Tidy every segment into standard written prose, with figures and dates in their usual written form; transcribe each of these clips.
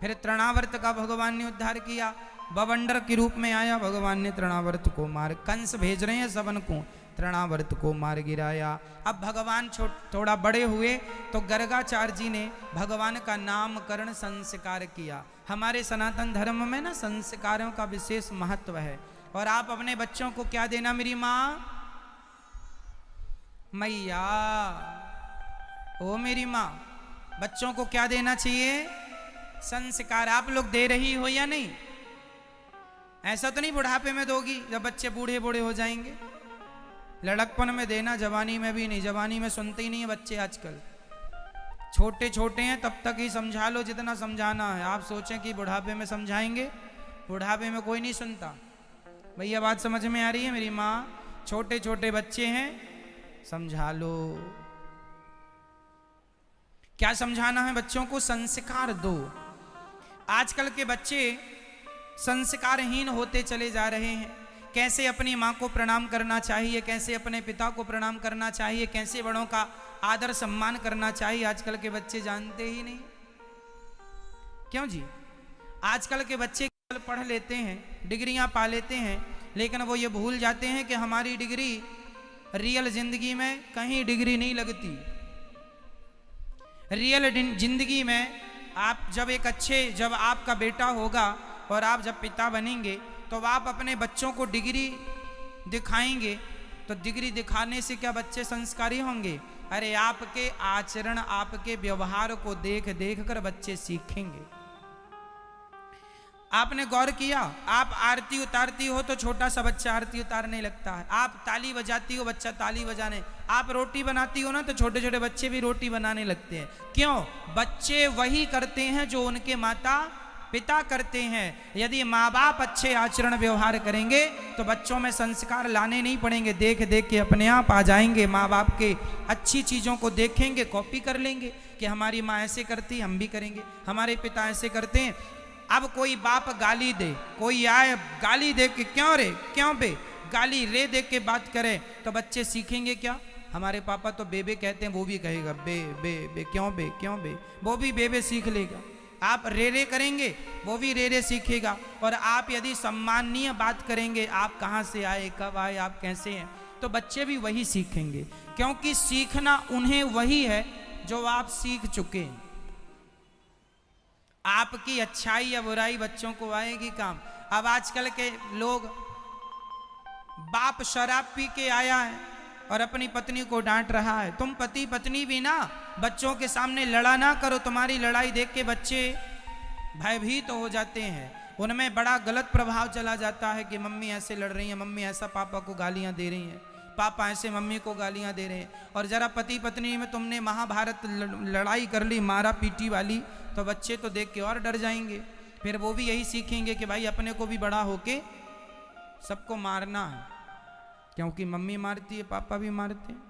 फिर तृणावर्त का भगवान ने उद्धार किया, बवंडर के रूप में आया, भगवान ने तृणावर्त को मार, कंस भेज रहे हैं सबन को, तृणावर्त को मार गिराया। अब भगवान थोड़ा बड़े हुए तो गर्गाचार्य जी ने भगवान का नामकरण संस्कार किया। हमारे सनातन धर्म में ना संस्कारों का विशेष महत्व है। और आप अपने बच्चों को क्या देना मेरी माँ? मैया, ओ मेरी माँ, बच्चों को क्या देना चाहिए? संस्कार। आप लोग दे रही हो या नहीं? ऐसा तो नहीं बुढ़ापे में दोगी जब बच्चे बूढ़े बूढ़े हो जाएंगे? लड़कपन में देना, जवानी में भी नहीं। जवानी में सुनते ही नहीं है बच्चे आजकल, छोटे छोटे हैं तब तक ही समझा लो जितना समझाना है। आप सोचें कि बुढ़ापे में समझाएंगे, बुढ़ापे में कोई नहीं सुनता। भैया बात समझ में आ रही है मेरी माँ? छोटे छोटे बच्चे हैं, समझा लो। क्या समझाना है बच्चों को? संस्कार दो। आजकल के बच्चे संस्कारहीन होते चले जा रहे हैं। कैसे अपनी माँ को प्रणाम करना चाहिए, कैसे अपने पिता को प्रणाम करना चाहिए, कैसे बड़ों का आदर सम्मान करना चाहिए, आजकल के बच्चे जानते ही नहीं। क्यों जी? आजकल के बच्चे केवल पढ़ लेते हैं, डिग्रियां पा लेते हैं, लेकिन वो ये भूल जाते हैं कि हमारी डिग्री रियल जिंदगी में कहीं डिग्री नहीं लगती। रियल जिंदगी में आप जब आपका बेटा होगा और आप जब पिता बनेंगे तो आप अपने बच्चों को डिग्री दिखाएंगे, तो डिग्री दिखाने से क्या बच्चे संस्कारी होंगे? अरे आपके आचरण, आपके व्यवहार को देख देख कर बच्चे सीखेंगे। आपने गौर किया, आप आरती उतारती हो तो छोटा सा बच्चा आरती उतारने लगता है। आप ताली बजाती हो, बच्चा ताली बजाने। आप रोटी बनाती हो ना तो छोटे छोटे बच्चे भी रोटी बनाने लगते हैं। क्यों? बच्चे वही करते हैं जो उनके माता पिता करते हैं। यदि माँ बाप अच्छे आचरण व्यवहार करेंगे तो बच्चों में संस्कार लाने नहीं पड़ेंगे, देख देख के अपने आप आ जाएंगे। माँ बाप के अच्छी चीज़ों को देखेंगे, कॉपी कर लेंगे कि हमारी माँ ऐसे करती, हम भी करेंगे, हमारे पिता ऐसे करते हैं। अब कोई बाप गाली दे, कोई आए गाली दे के क्यों रे, क्यों बे, गाली रे दे के बात करे, तो बच्चे सीखेंगे क्या? हमारे पापा तो बेबे कहते हैं, वो भी कहेगा बे बे बे, क्यों बे, क्यों बे, वो भी बेबे सीख लेगा। आप रे रे करेंगे, वो भी रे रे सीखेगा। और आप यदि सम्माननीय बात करेंगे, आप कहाँ से आए, कब आए, आप कैसे हैं, तो बच्चे भी वही सीखेंगे। क्योंकि सीखना उन्हें वही है जो आप सीख चुके हैं। आपकी अच्छाई या बुराई बच्चों को आएगी काम। अब आजकल के लोग, बाप शराब पी के आया है और अपनी पत्नी को डांट रहा है, तुम पति पत्नी भी ना बच्चों के सामने लड़ा ना करो। तुम्हारी लड़ाई देख के बच्चे भयभीत तो हो जाते हैं, उनमें बड़ा गलत प्रभाव चला जाता है कि मम्मी ऐसे लड़ रही हैं, मम्मी ऐसा पापा को गालियां दे रही हैं, पापा ऐसे मम्मी को गालियां दे रहे हैं। और जरा पति पत्नी में तुमने महाभारत लड़ाई कर ली, मारा पीटी वाली, तो बच्चे तो देख के और डर जाएंगे। फिर वो भी यही सीखेंगे कि भाई अपने को भी बड़ा होके सबको मारना है, क्योंकि मम्मी मारती है, पापा भी मारते हैं।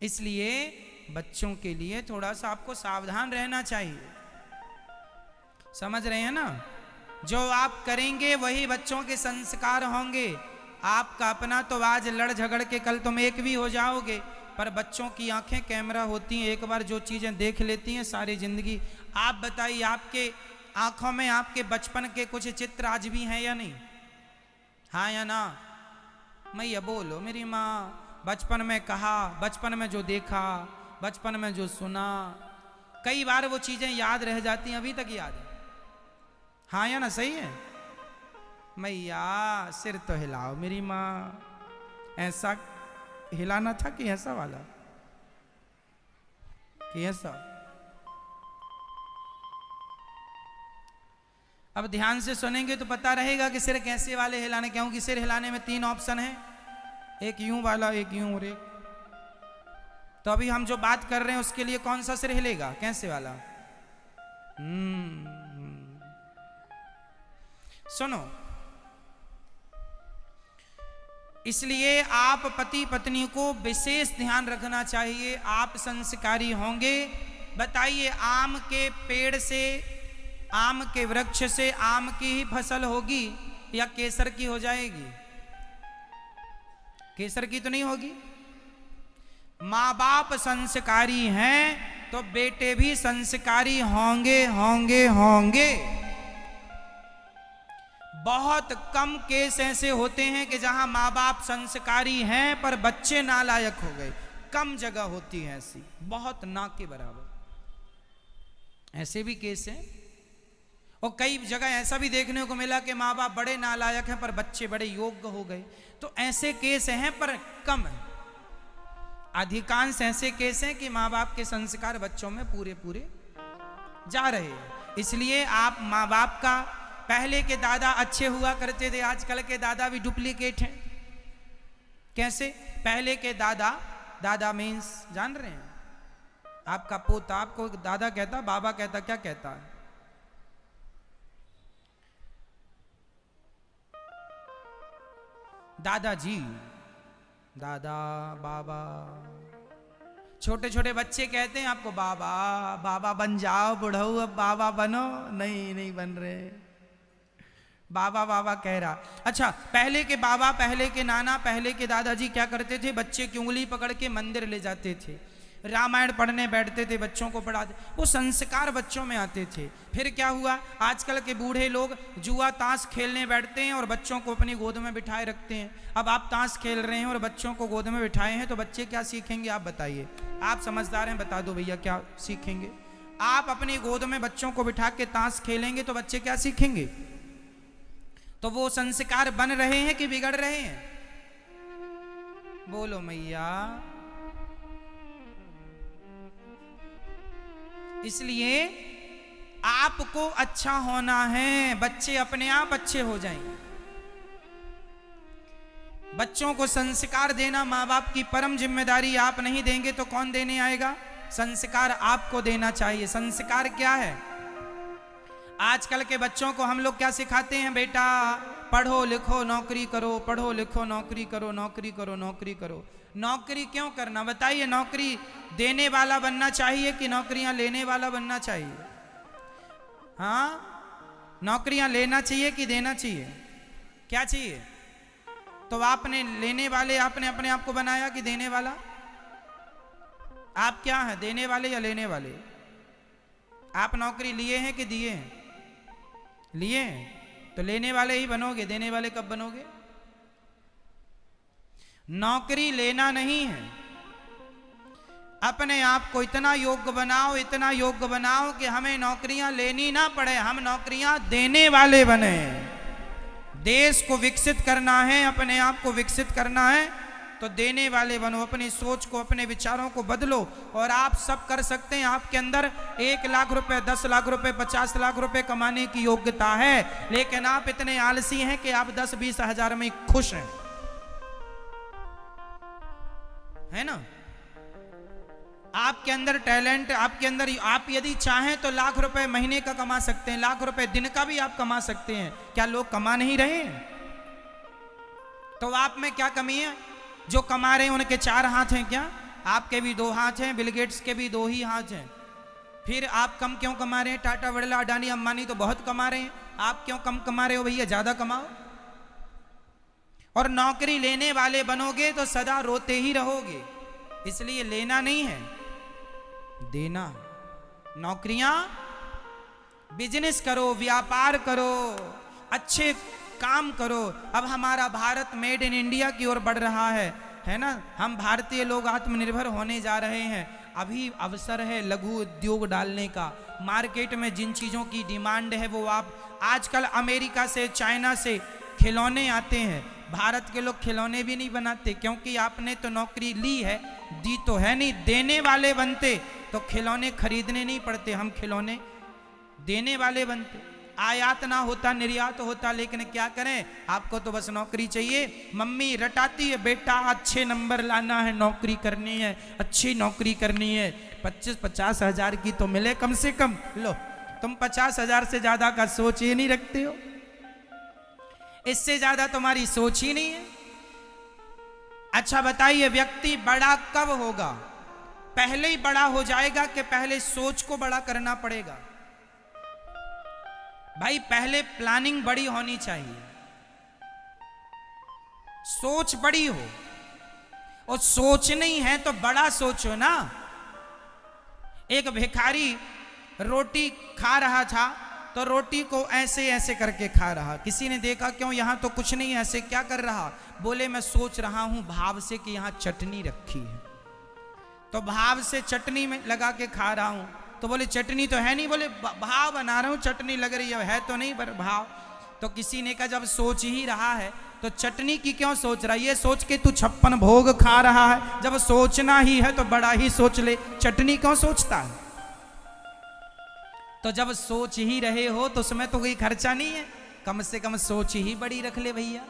इसलिए बच्चों के लिए थोड़ा सा आपको सावधान रहना चाहिए। समझ रहे हैं ना? जो आप करेंगे वही बच्चों के संस्कार होंगे। आपका अपना तो आज लड़ झगड़ के कल तुम एक भी हो जाओगे, पर बच्चों की आंखें कैमरा होती हैं, एक बार जो चीजें देख लेती हैं सारी जिंदगी। आप बताइए, आपके आंखों में आपके बचपन के कुछ चित्र आज भी हैं या नहीं? हाँ या ना? मैया बोलो मेरी माँ। बचपन में कहा, बचपन में जो देखा, बचपन में जो सुना, कई बार वो चीजें याद रह जाती हैं, अभी तक याद है। हाँ या ना? सही है? मैया सिर तो हिलाओ मेरी माँ। ऐसा हिलाना था कि ऐसा वाला, कि ऐसा? अब ध्यान से सुनेंगे तो पता रहेगा कि सिर कैसे वाले हिलाने, क्योंकि सिर हिलाने में 3 ऑप्शन है, एक यूं वाला, एक यूं और एक। तो अभी हम जो बात कर रहे हैं उसके लिए कौन सा सिर हिलेगा, कैसे वाला? सुनो, इसलिए आप पति पत्नी को विशेष ध्यान रखना चाहिए। आप संस्कारी होंगे। बताइए, आम के पेड़ से, आम के वृक्ष से आम की ही फसल होगी या केसर की हो जाएगी? केसर की तो नहीं होगी। माँ बाप संस्कारी हैं तो बेटे भी संस्कारी होंगे होंगे होंगे। बहुत कम केस ऐसे होते हैं कि जहां माँ बाप संस्कारी हैं पर बच्चे नालायक हो गए। कम जगह होती है ऐसी, बहुत ना के बराबर ऐसे भी केस हैं। और कई जगह ऐसा भी देखने को मिला कि माँ बाप बड़े नालायक हैं पर बच्चे बड़े योग्य हो गए। तो ऐसे केस हैं पर कम है। अधिकांश ऐसे केस हैं कि माँ बाप के संस्कार बच्चों में पूरे पूरे जा रहे हैं। इसलिए आप माँ बाप का, पहले के दादा अच्छे हुआ करते थे, आजकल के दादा भी डुप्लीकेट हैं। कैसे? पहले के दादा मीन्स जान रहे हैं? आपका पोता आपको दादा कहता, बाबा कहता, क्या कहता है? दादाजी, दादा, बाबा। छोटे छोटे बच्चे कहते हैं आपको बाबा, बाबा बन जाओ बुढ़ऊ, अब बाबा बनो। नहीं बन रहे, बाबा बाबा कह रहा। अच्छा, पहले के बाबा, पहले के नाना, पहले के दादाजी क्या करते थे? बच्चे की उंगली पकड़ के मंदिर ले जाते थे, रामायण पढ़ने बैठते थे, बच्चों को पढ़ाते। वो संस्कार बच्चों में आते थे। फिर क्या हुआ? आजकल के बूढ़े लोग जुआ ताश खेलने बैठते हैं और बच्चों को अपनी गोद में बिठाए रखते हैं। अब आप ताश खेल रहे हैं और बच्चों को गोद में बिठाए हैं तो बच्चे क्या सीखेंगे? आप बताइए, आप समझदार हैं, बता दो भैया क्या सीखेंगे? आप अपनी गोद में बच्चों को बिठा के ताश खेलेंगे तो बच्चे क्या सीखेंगे? तो वो संस्कार बन रहे हैं कि बिगड़ रहे हैं? बोलो मैया। इसलिए आपको अच्छा होना है, बच्चे अपने आप अच्छे हो जाएंगे। बच्चों को संस्कार देना माँ बाप की परम जिम्मेदारी। आप नहीं देंगे तो कौन देने आएगा? संस्कार आपको देना चाहिए। संस्कार क्या है? आजकल के बच्चों को हम लोग क्या सिखाते हैं? बेटा पढ़ो लिखो नौकरी करो, पढ़ो लिखो नौकरी करो, नौकरी करो, नौकरी करो। नौकरी क्यों करना? बताइए। नौकरी देने वाला बनना चाहिए कि नौकरियां लेने वाला बनना चाहिए? हाँ, नौकरियां लेना चाहिए कि देना चाहिए? क्या चाहिए? तो आपने लेने वाले, आपने अपने आप को बनाया कि देने वाला? आप क्या हैं, देने वाले या लेने वाले? आप नौकरी लिए हैं कि दिए हैं? लिए हैं तो लेने वाले ही बनोगे, देने वाले कब बनोगे? नौकरी लेना नहीं है, अपने आप को इतना योग्य बनाओ, इतना योग्य बनाओ कि हमें नौकरियां लेनी ना पड़े, हम नौकरियां देने वाले बने। देश को विकसित करना है, अपने आप को विकसित करना है तो देने वाले बनो। अपनी सोच को, अपने विचारों को बदलो और आप सब कर सकते हैं। आपके अंदर 1 लाख रुपए, 10 लाख रुपए, 50 लाख रुपए कमाने की योग्यता है, लेकिन आप इतने आलसी हैं कि आप 10-20 हजार में खुश हैं, है ना? आपके अंदर टैलेंट, आपके अंदर, आप यदि चाहें तो लाख रुपए महीने का कमा सकते हैं, लाख रुपए दिन का भी आप कमा सकते हैं। क्या लोग कमा नहीं रहे हैं? तो आप में क्या कमी है? जो कमा रहे हैं उनके 4 हाथ हैं क्या? आपके भी 2 हाथ हैं, बिल गेट्स के भी 2 ही हाथ हैं। फिर आप कम क्यों कमा रहे हैं? टाटा, बिरला, अडानी, अंबानी तो बहुत कमा रहे हैं, आप क्यों कम कमा रहे हो? भैया ज्यादा कमाओ। और नौकरी लेने वाले बनोगे तो सदा रोते ही रहोगे। इसलिए लेना नहीं है, देना। नौकरियां, बिजनेस करो, व्यापार करो, अच्छे काम करो। अब हमारा भारत मेड इन इंडिया की ओर बढ़ रहा है ना? हम भारतीय लोग आत्मनिर्भर होने जा रहे हैं। अभी अवसर है लघु उद्योग डालने का। मार्केट में जिन चीज़ों की डिमांड है वो आप, आजकल अमेरिका से, चाइना से खिलौने आते हैं। भारत के लोग खिलौने भी नहीं बनाते, क्योंकि आपने तो नौकरी ली है, दी तो है नहीं। देने वाले बनते तो खिलौने खरीदने नहीं पड़ते, हम खिलौने देने वाले बनते। आयात ना होता, निर्यात होता। लेकिन क्या करें, आपको तो बस नौकरी चाहिए। मम्मी रटाती है, बेटा अच्छे नंबर लाना है, नौकरी करनी है, अच्छी नौकरी करनी है, 25-50 हजार की तो मिले कम से कम। लो, तुम 50 हजार से ज्यादा का सोच ही नहीं रखते हो, इससे ज्यादा तुम्हारी सोच ही नहीं है। अच्छा बताइए, व्यक्ति बड़ा कब होगा? पहले ही बड़ा हो जाएगा कि पहले सोच को बड़ा करना पड़ेगा? भाई पहले प्लानिंग बड़ी होनी चाहिए, सोच बड़ी हो। और सोच नहीं है तो बड़ा सोचो ना। एक भिखारी रोटी खा रहा था, तो रोटी को ऐसे ऐसे करके खा रहा। किसी ने देखा, क्यों यहाँ तो कुछ नहीं, ऐसे क्या कर रहा? बोले मैं सोच रहा हूँ भाव से कि यहाँ चटनी रखी है, तो भाव से चटनी में लगा के खा रहा हूँ। तो बोले चटनी तो है नहीं, बोले भाव बना रहा हूँ, चटनी लग रही है तो नहीं पर भाव। तो किसी ने कहा जब सोच ही रहा है तो चटनी की क्यों सोच रहा है? ये सोच के तू 56 भोग खा रहा है, जब सोचना ही है तो बड़ा ही सोच ले, चटनी क्यों सोचता है? तो जब सोच ही रहे हो तो उसमें तो कोई खर्चा नहीं है, कम से कम सोच ही बड़ी रख ले भैया।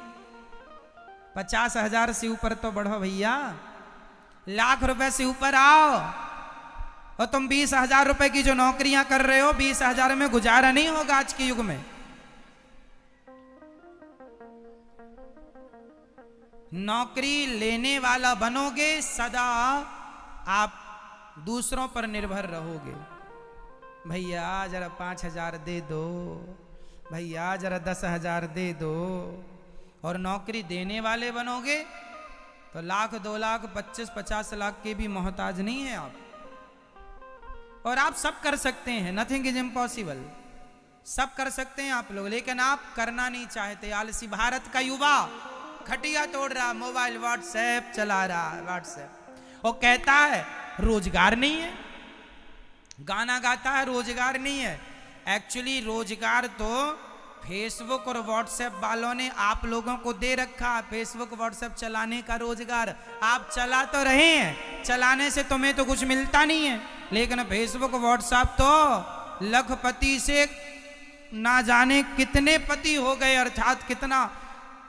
50,000 से ऊपर तो बढ़ो भैया, लाख रुपए से ऊपर आओ। और तुम 20,000 रुपए की जो नौकरियां कर रहे हो, 20,000 में गुजारा नहीं होगा आज के युग में। नौकरी लेने वाला बनोगे, सदा आप दूसरों पर निर्भर रहोगे। भैया जरा 5,000 दे दो, भैया जरा 10,000 दे दो। और नौकरी देने वाले बनोगे तो लाख, 2 लाख, 25, 50 लाख के भी मोहताज नहीं है आप। और आप सब कर सकते हैं, नथिंग इज इम्पॉसिबल, सब कर सकते हैं आप लोग, लेकिन आप करना नहीं चाहते। आलसी भारत का युवा खटिया तोड़ रहा, मोबाइल व्हाट्सएप चला रहा है, व्हाट्सएप। वो कहता है रोजगार नहीं है, गाना गाता है रोजगार नहीं है। एक्चुअली रोजगार तो फेसबुक और व्हाट्सएप वालों ने आप लोगों को दे रखा। फेसबुक व्हाट्सएप चलाने का रोजगार आप चला तो रहे हैं, चलाने से तुम्हें तो कुछ मिलता नहीं है, लेकिन फेसबुक व्हाट्सएप तो लखपति से ना जाने कितने पति हो गए, अर्थात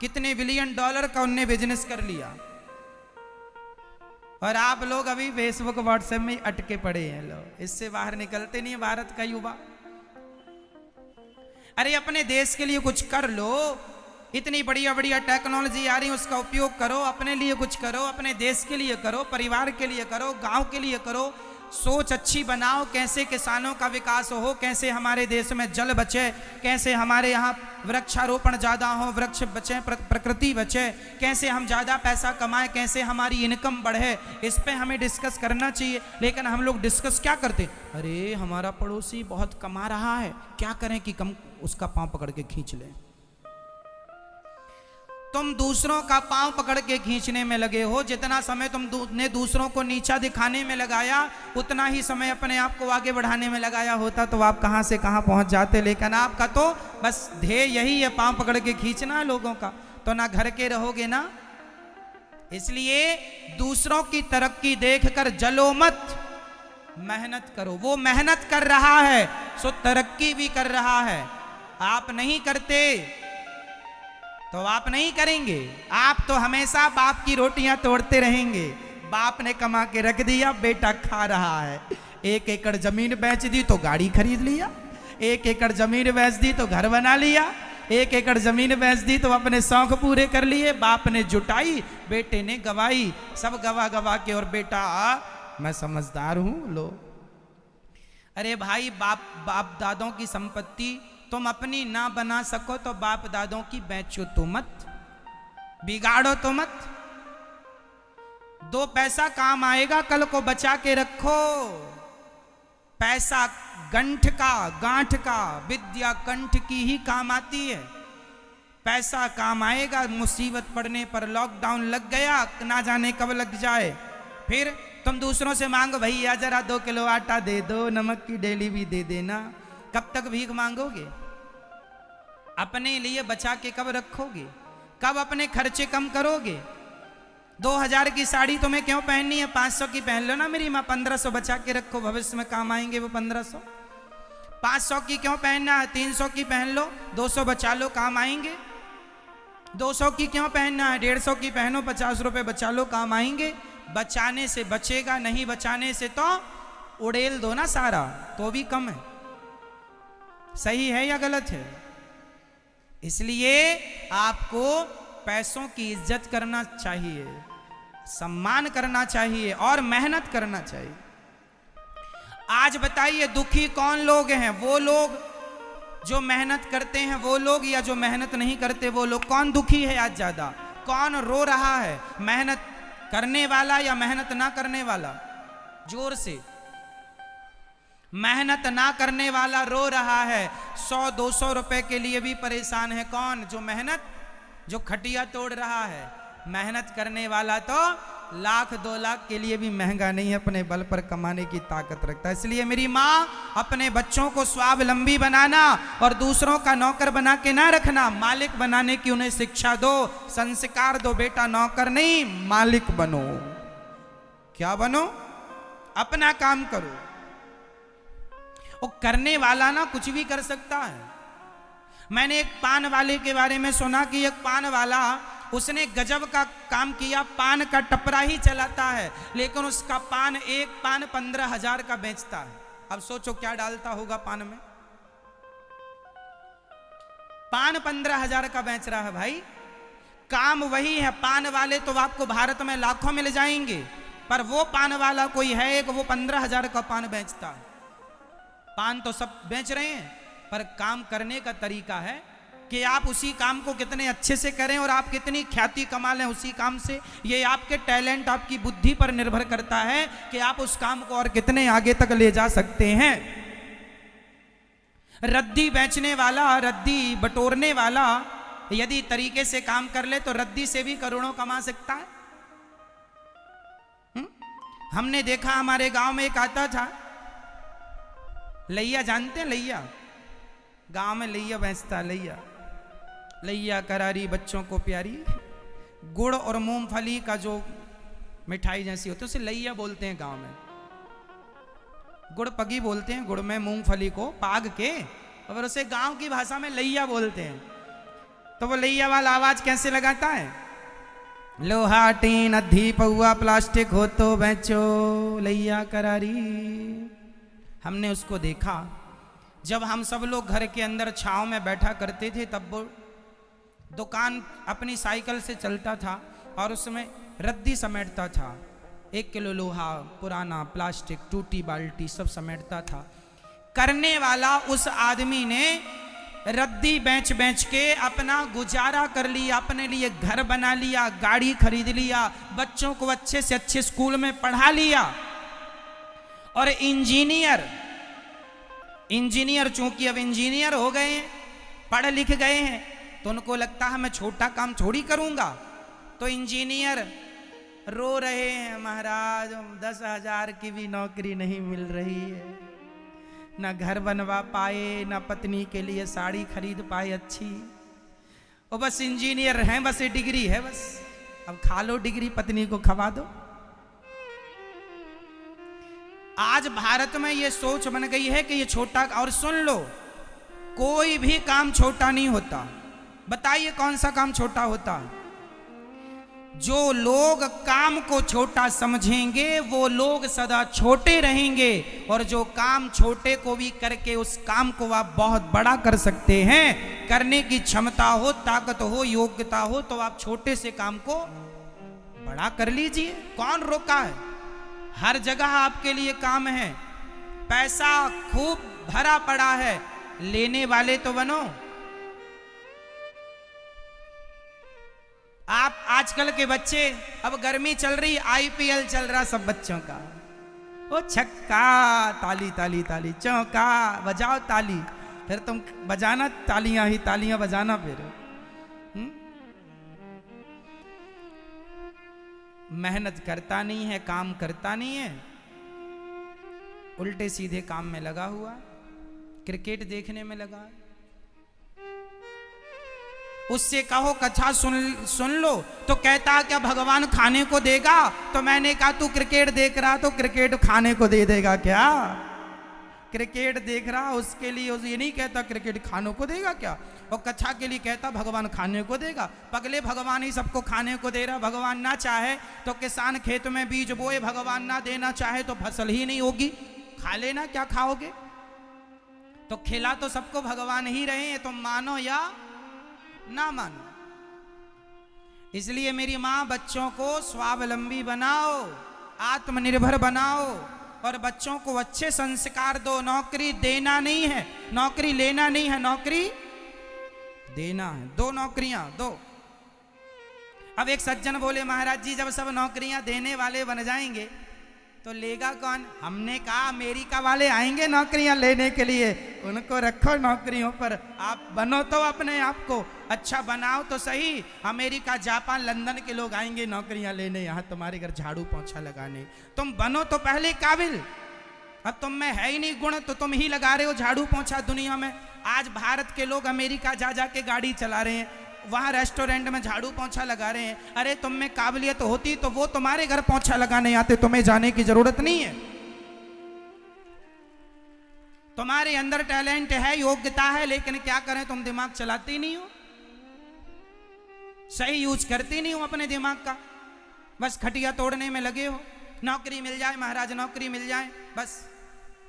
कितने बिलियन डॉलर का उनने बिजनेस कर लिया। और आप लोग अभी फेसबुक व्हाट्सएप में अटके पड़े हैं, लोग इससे बाहर निकलते नहीं है भारत का युवा। अरे अपने देश के लिए कुछ कर लो, इतनी बढ़िया बढ़िया टेक्नोलॉजी आ रही है, उसका उपयोग करो, अपने लिए कुछ करो, अपने देश के लिए करो, परिवार के लिए करो, गांव के लिए करो। सोच अच्छी बनाओ, कैसे किसानों का विकास हो, कैसे हमारे देश में जल बचे, कैसे हमारे यहाँ वृक्षारोपण ज़्यादा हो, वृक्ष बचे, प्रकृति बचे, कैसे हम ज़्यादा पैसा कमाएं, कैसे हमारी इनकम बढ़े, इस पे हमें डिस्कस करना चाहिए। लेकिन हम लोग डिस्कस क्या करते? अरे हमारा पड़ोसी बहुत कमा रहा है, क्या करें कि कम उसका पाँव पकड़ के खींच लें। तुम दूसरों का पांव पकड़ के खींचने में लगे हो। जितना समय तुमने दूसरों को नीचा दिखाने में लगाया, उतना ही समय अपने आप को आगे बढ़ाने में लगाया होता तो आप कहां से कहां पहुंच जाते। लेकिन आपका तो बस ध्येय यही है, पांव पकड़ के खींचना है लोगों का, तो ना घर के रहोगे ना। इसलिए दूसरों की तरक्की देखकर जलो मत, मेहनत करो। वो मेहनत कर रहा है सो तरक्की भी कर रहा है, आप नहीं करते तो आप नहीं करेंगे। आप तो हमेशा बाप की रोटियां तोड़ते रहेंगे। बाप ने कमा के रख दिया, बेटा खा रहा है। 1 एकड़ जमीन बेच दी तो गाड़ी खरीद लिया, 1 एकड़ जमीन बेच दी तो घर बना लिया, 1 एकड़ जमीन बेच दी तो अपने शौक पूरे कर लिए। बाप ने जुटाई, बेटे ने गवाई, सब गवा गवा के, और बेटा मैं समझदार हूं लो। अरे भाई, बाप दादों की संपत्ति तुम अपनी ना बना सको तो बाप दादों की बेचो तो मत, बिगाड़ो तो मत। 2 पैसा काम आएगा, कल को बचा के रखो। पैसा गंठ का, गांठ का, विद्या कंठ की ही काम आती है। पैसा काम आएगा, मुसीबत पड़ने पर, लॉकडाउन लग गया, ना जाने कब लग जाए, फिर तुम दूसरों से मांगो, भैया जरा 2 किलो आटा दे दो, नमक की डेली भी दे देना। कब तक भीख मांगोगे? अपने लिए बचा के कब रखोगे? कब अपने खर्चे कम करोगे? 2000 की साड़ी तुम्हें क्यों पहननी है? 500 की पहन लो ना मेरी माँ, 1500 बचा के रखो, भविष्य में काम आएंगे वो 1500। 500 की क्यों पहनना है? 300 की पहन लो, 200 बचा लो, काम आएंगे। 200 की क्यों पहनना है? 150 की पहनो, 50 रुपए बचा लो, काम आएंगे। बचाने से बचेगा, नहीं बचाने से तो उड़ेल दो ना सारा, तो भी कम है। सही है या गलत है? इसलिए आपको पैसों की इज्जत करना चाहिए, सम्मान करना चाहिए और मेहनत करना चाहिए। आज बताइए दुखी कौन लोग हैं? वो लोग जो मेहनत करते हैं वो लोग, या जो मेहनत नहीं करते वो लोग? कौन दुखी है आज ज्यादा? कौन रो रहा है? मेहनत करने वाला या मेहनत ना करने वाला? जोर से मेहनत ना करने वाला रो रहा है, 100-200 रुपए के लिए भी परेशान है। कौन? जो मेहनत, जो खटिया तोड़ रहा है। मेहनत करने वाला तो 1,00,000-2 लाख के लिए भी महंगा नहीं है, अपने बल पर कमाने की ताकत रखता है। इसलिए मेरी माँ, अपने बच्चों को स्वावलंबी बनाना और दूसरों का नौकर बना के ना रखना, मालिक बनाने की उन्हें शिक्षा दो, संस्कार दो। बेटा नौकर नहीं, मालिक बनो। क्या बनो? अपना काम करो। वो करने वाला ना कुछ भी कर सकता है। मैंने एक पान वाले के बारे में सुना कि एक पान वाला, उसने गजब का काम किया। पान का टपरा ही चलाता है, लेकिन उसका पान, एक पान 15,000 का बेचता है। अब सोचो क्या डालता होगा पान में। पान 15,000 का बेच रहा है भाई। काम वही है। पान वाले तो आपको भारत में लाखों मिल जाएंगे, पर वो पान वाला कोई है एक, वो 15,000 का पान बेचता है। पान तो सब बेच रहे हैं, पर काम करने का तरीका है कि आप उसी काम को कितने अच्छे से करें और आप कितनी ख्याति कमा लें उसी काम से। ये आपके टैलेंट, आपकी बुद्धि पर निर्भर करता है कि आप उस काम को और कितने आगे तक ले जा सकते हैं। रद्दी बेचने वाला, रद्दी बटोरने वाला यदि तरीके से काम कर ले तो रद्दी से भी करोड़ों कमा सकता है। हमने देखा, हमारे गांव में एक आता था, लैया, जानते हैं लैया? गांव में लैया बेचता। लैया करारी, बच्चों को प्यारी, गुड़ और मूंगफली का जो मिठाई जैसी होती है उसे लैया बोलते हैं गांव में। गुड़ पगी बोलते हैं, गुड़ में मूंगफली को पाग के, और उसे गांव की भाषा में लैया बोलते हैं। तो वो लैया वाला आवाज कैसे लगाता है? लोहा टीन अधी पौआ प्लास्टिक हो तो बेचो लैया करारी। हमने उसको देखा, जब हम सब लोग घर के अंदर छांव में बैठा करते थे, तब वो दुकान अपनी साइकिल से चलता था और उसमें रद्दी समेटता था। 1 किलो लोहा, पुराना प्लास्टिक, टूटी बाल्टी सब समेटता था। करने वाला उस आदमी ने रद्दी बेच बेच के अपना गुजारा कर लिया, अपने लिए घर बना लिया, गाड़ी खरीद लिया, बच्चों को अच्छे से अच्छे स्कूल में पढ़ा लिया। और इंजीनियर चूंकि अब इंजीनियर हो गए हैं, पढ़ लिख गए हैं, तो उनको लगता है मैं छोटा काम थोड़ी करूंगा। तो इंजीनियर रो रहे हैं, महाराज 10,000 की भी नौकरी नहीं मिल रही है, ना घर बनवा पाए, ना पत्नी के लिए साड़ी खरीद पाए अच्छी। और बस इंजीनियर हैं, बस ये डिग्री है, बस अब खा लो डिग्री, पत्नी को खवा दो। आज भारत में ये सोच बन गई है कि ये छोटा, और सुन लो, कोई भी काम छोटा नहीं होता। बताइए कौन सा काम छोटा होता है? जो लोग काम को छोटा समझेंगे वो लोग सदा छोटे रहेंगे, और जो काम छोटे को भी करके उस काम को आप बहुत बड़ा कर सकते हैं, करने की क्षमता हो, ताकत हो, योग्यता हो, तो आप छोटे से काम को बड़ा कर लीजिए। कौन रोका है? हर जगह आपके लिए काम है, पैसा खूब भरा पड़ा है, लेने वाले तो बनो। आप आजकल के बच्चे, अब गर्मी चल रही, IPL चल रहा सब बच्चों का, वो छक्का, ताली ताली ताली, चौका, बजाओ ताली, फिर तुम बजाना तालियां ही तालियां बजाना। फिर मेहनत करता नहीं है, काम करता नहीं है, उल्टे सीधे काम में लगा हुआ, क्रिकेट देखने में लगा। उससे कहो कथा सुन लो तो कहता क्या भगवान खाने को देगा? तो मैंने कहा तू क्रिकेट देख रहा तो क्रिकेट खाने को दे देगा क्या? क्रिकेट देख रहा उसके लिए ये नहीं कहता क्रिकेट खाने को देगा क्या, और कथा के लिए कहता भगवान खाने को देगा। पगले भगवान ही सबको खाने को दे रहा। भगवान ना चाहे तो किसान खेत में बीज बोए, भगवान ना देना चाहे तो फसल ही नहीं होगी, खा लेना, क्या खाओगे? तो खिला तो सबको भगवान ही रहे हैं, तुम मानो या ना मानो। इसलिए मेरी माँ, बच्चों को स्वावलंबी बनाओ, आत्मनिर्भर बनाओ, और बच्चों को अच्छे संस्कार दो। नौकरी देना नहीं है, नौकरी लेना नहीं है, नौकरी देना है। 2 नौकरियां दो। अब एक सज्जन बोले महाराज जी जब सब नौकरियां देने वाले बन जाएंगे तो लेगा कौन? हमने कहा अमेरिका वाले आएंगे नौकरियां लेने के लिए, उनको रखो नौकरियों पर, आप बनो तो अपने आप को अच्छा बनाओ तो सही। अमेरिका, जापान, लंदन के लोग आएंगे नौकरियां लेने, यहाँ तुम्हारे घर झाड़ू पोंछा लगाने। तुम बनो तो पहले काबिल, अब तुम में है ही नहीं गुण तो तुम ही लगा रहे हो झाड़ू पोंछा दुनिया में। आज भारत के लोग अमेरिका जा जा के गाड़ी चला रहे हैं, वहां रेस्टोरेंट में झाड़ू पोंछा लगा रहे हैं। अरे तुम में काबिलियत होती तो वो तुम्हारे घर पोंछा लगाने आते, तुम्हें जाने की जरूरत नहीं है। तुम्हारे अंदर टैलेंट है, योग्यता है, लेकिन क्या करें तुम दिमाग चलाती नहीं हो, सही यूज करती नहीं हो अपने दिमाग का, बस खटिया तोड़ने में लगे हो। नौकरी मिल जाए महाराज, नौकरी मिल जाए बस।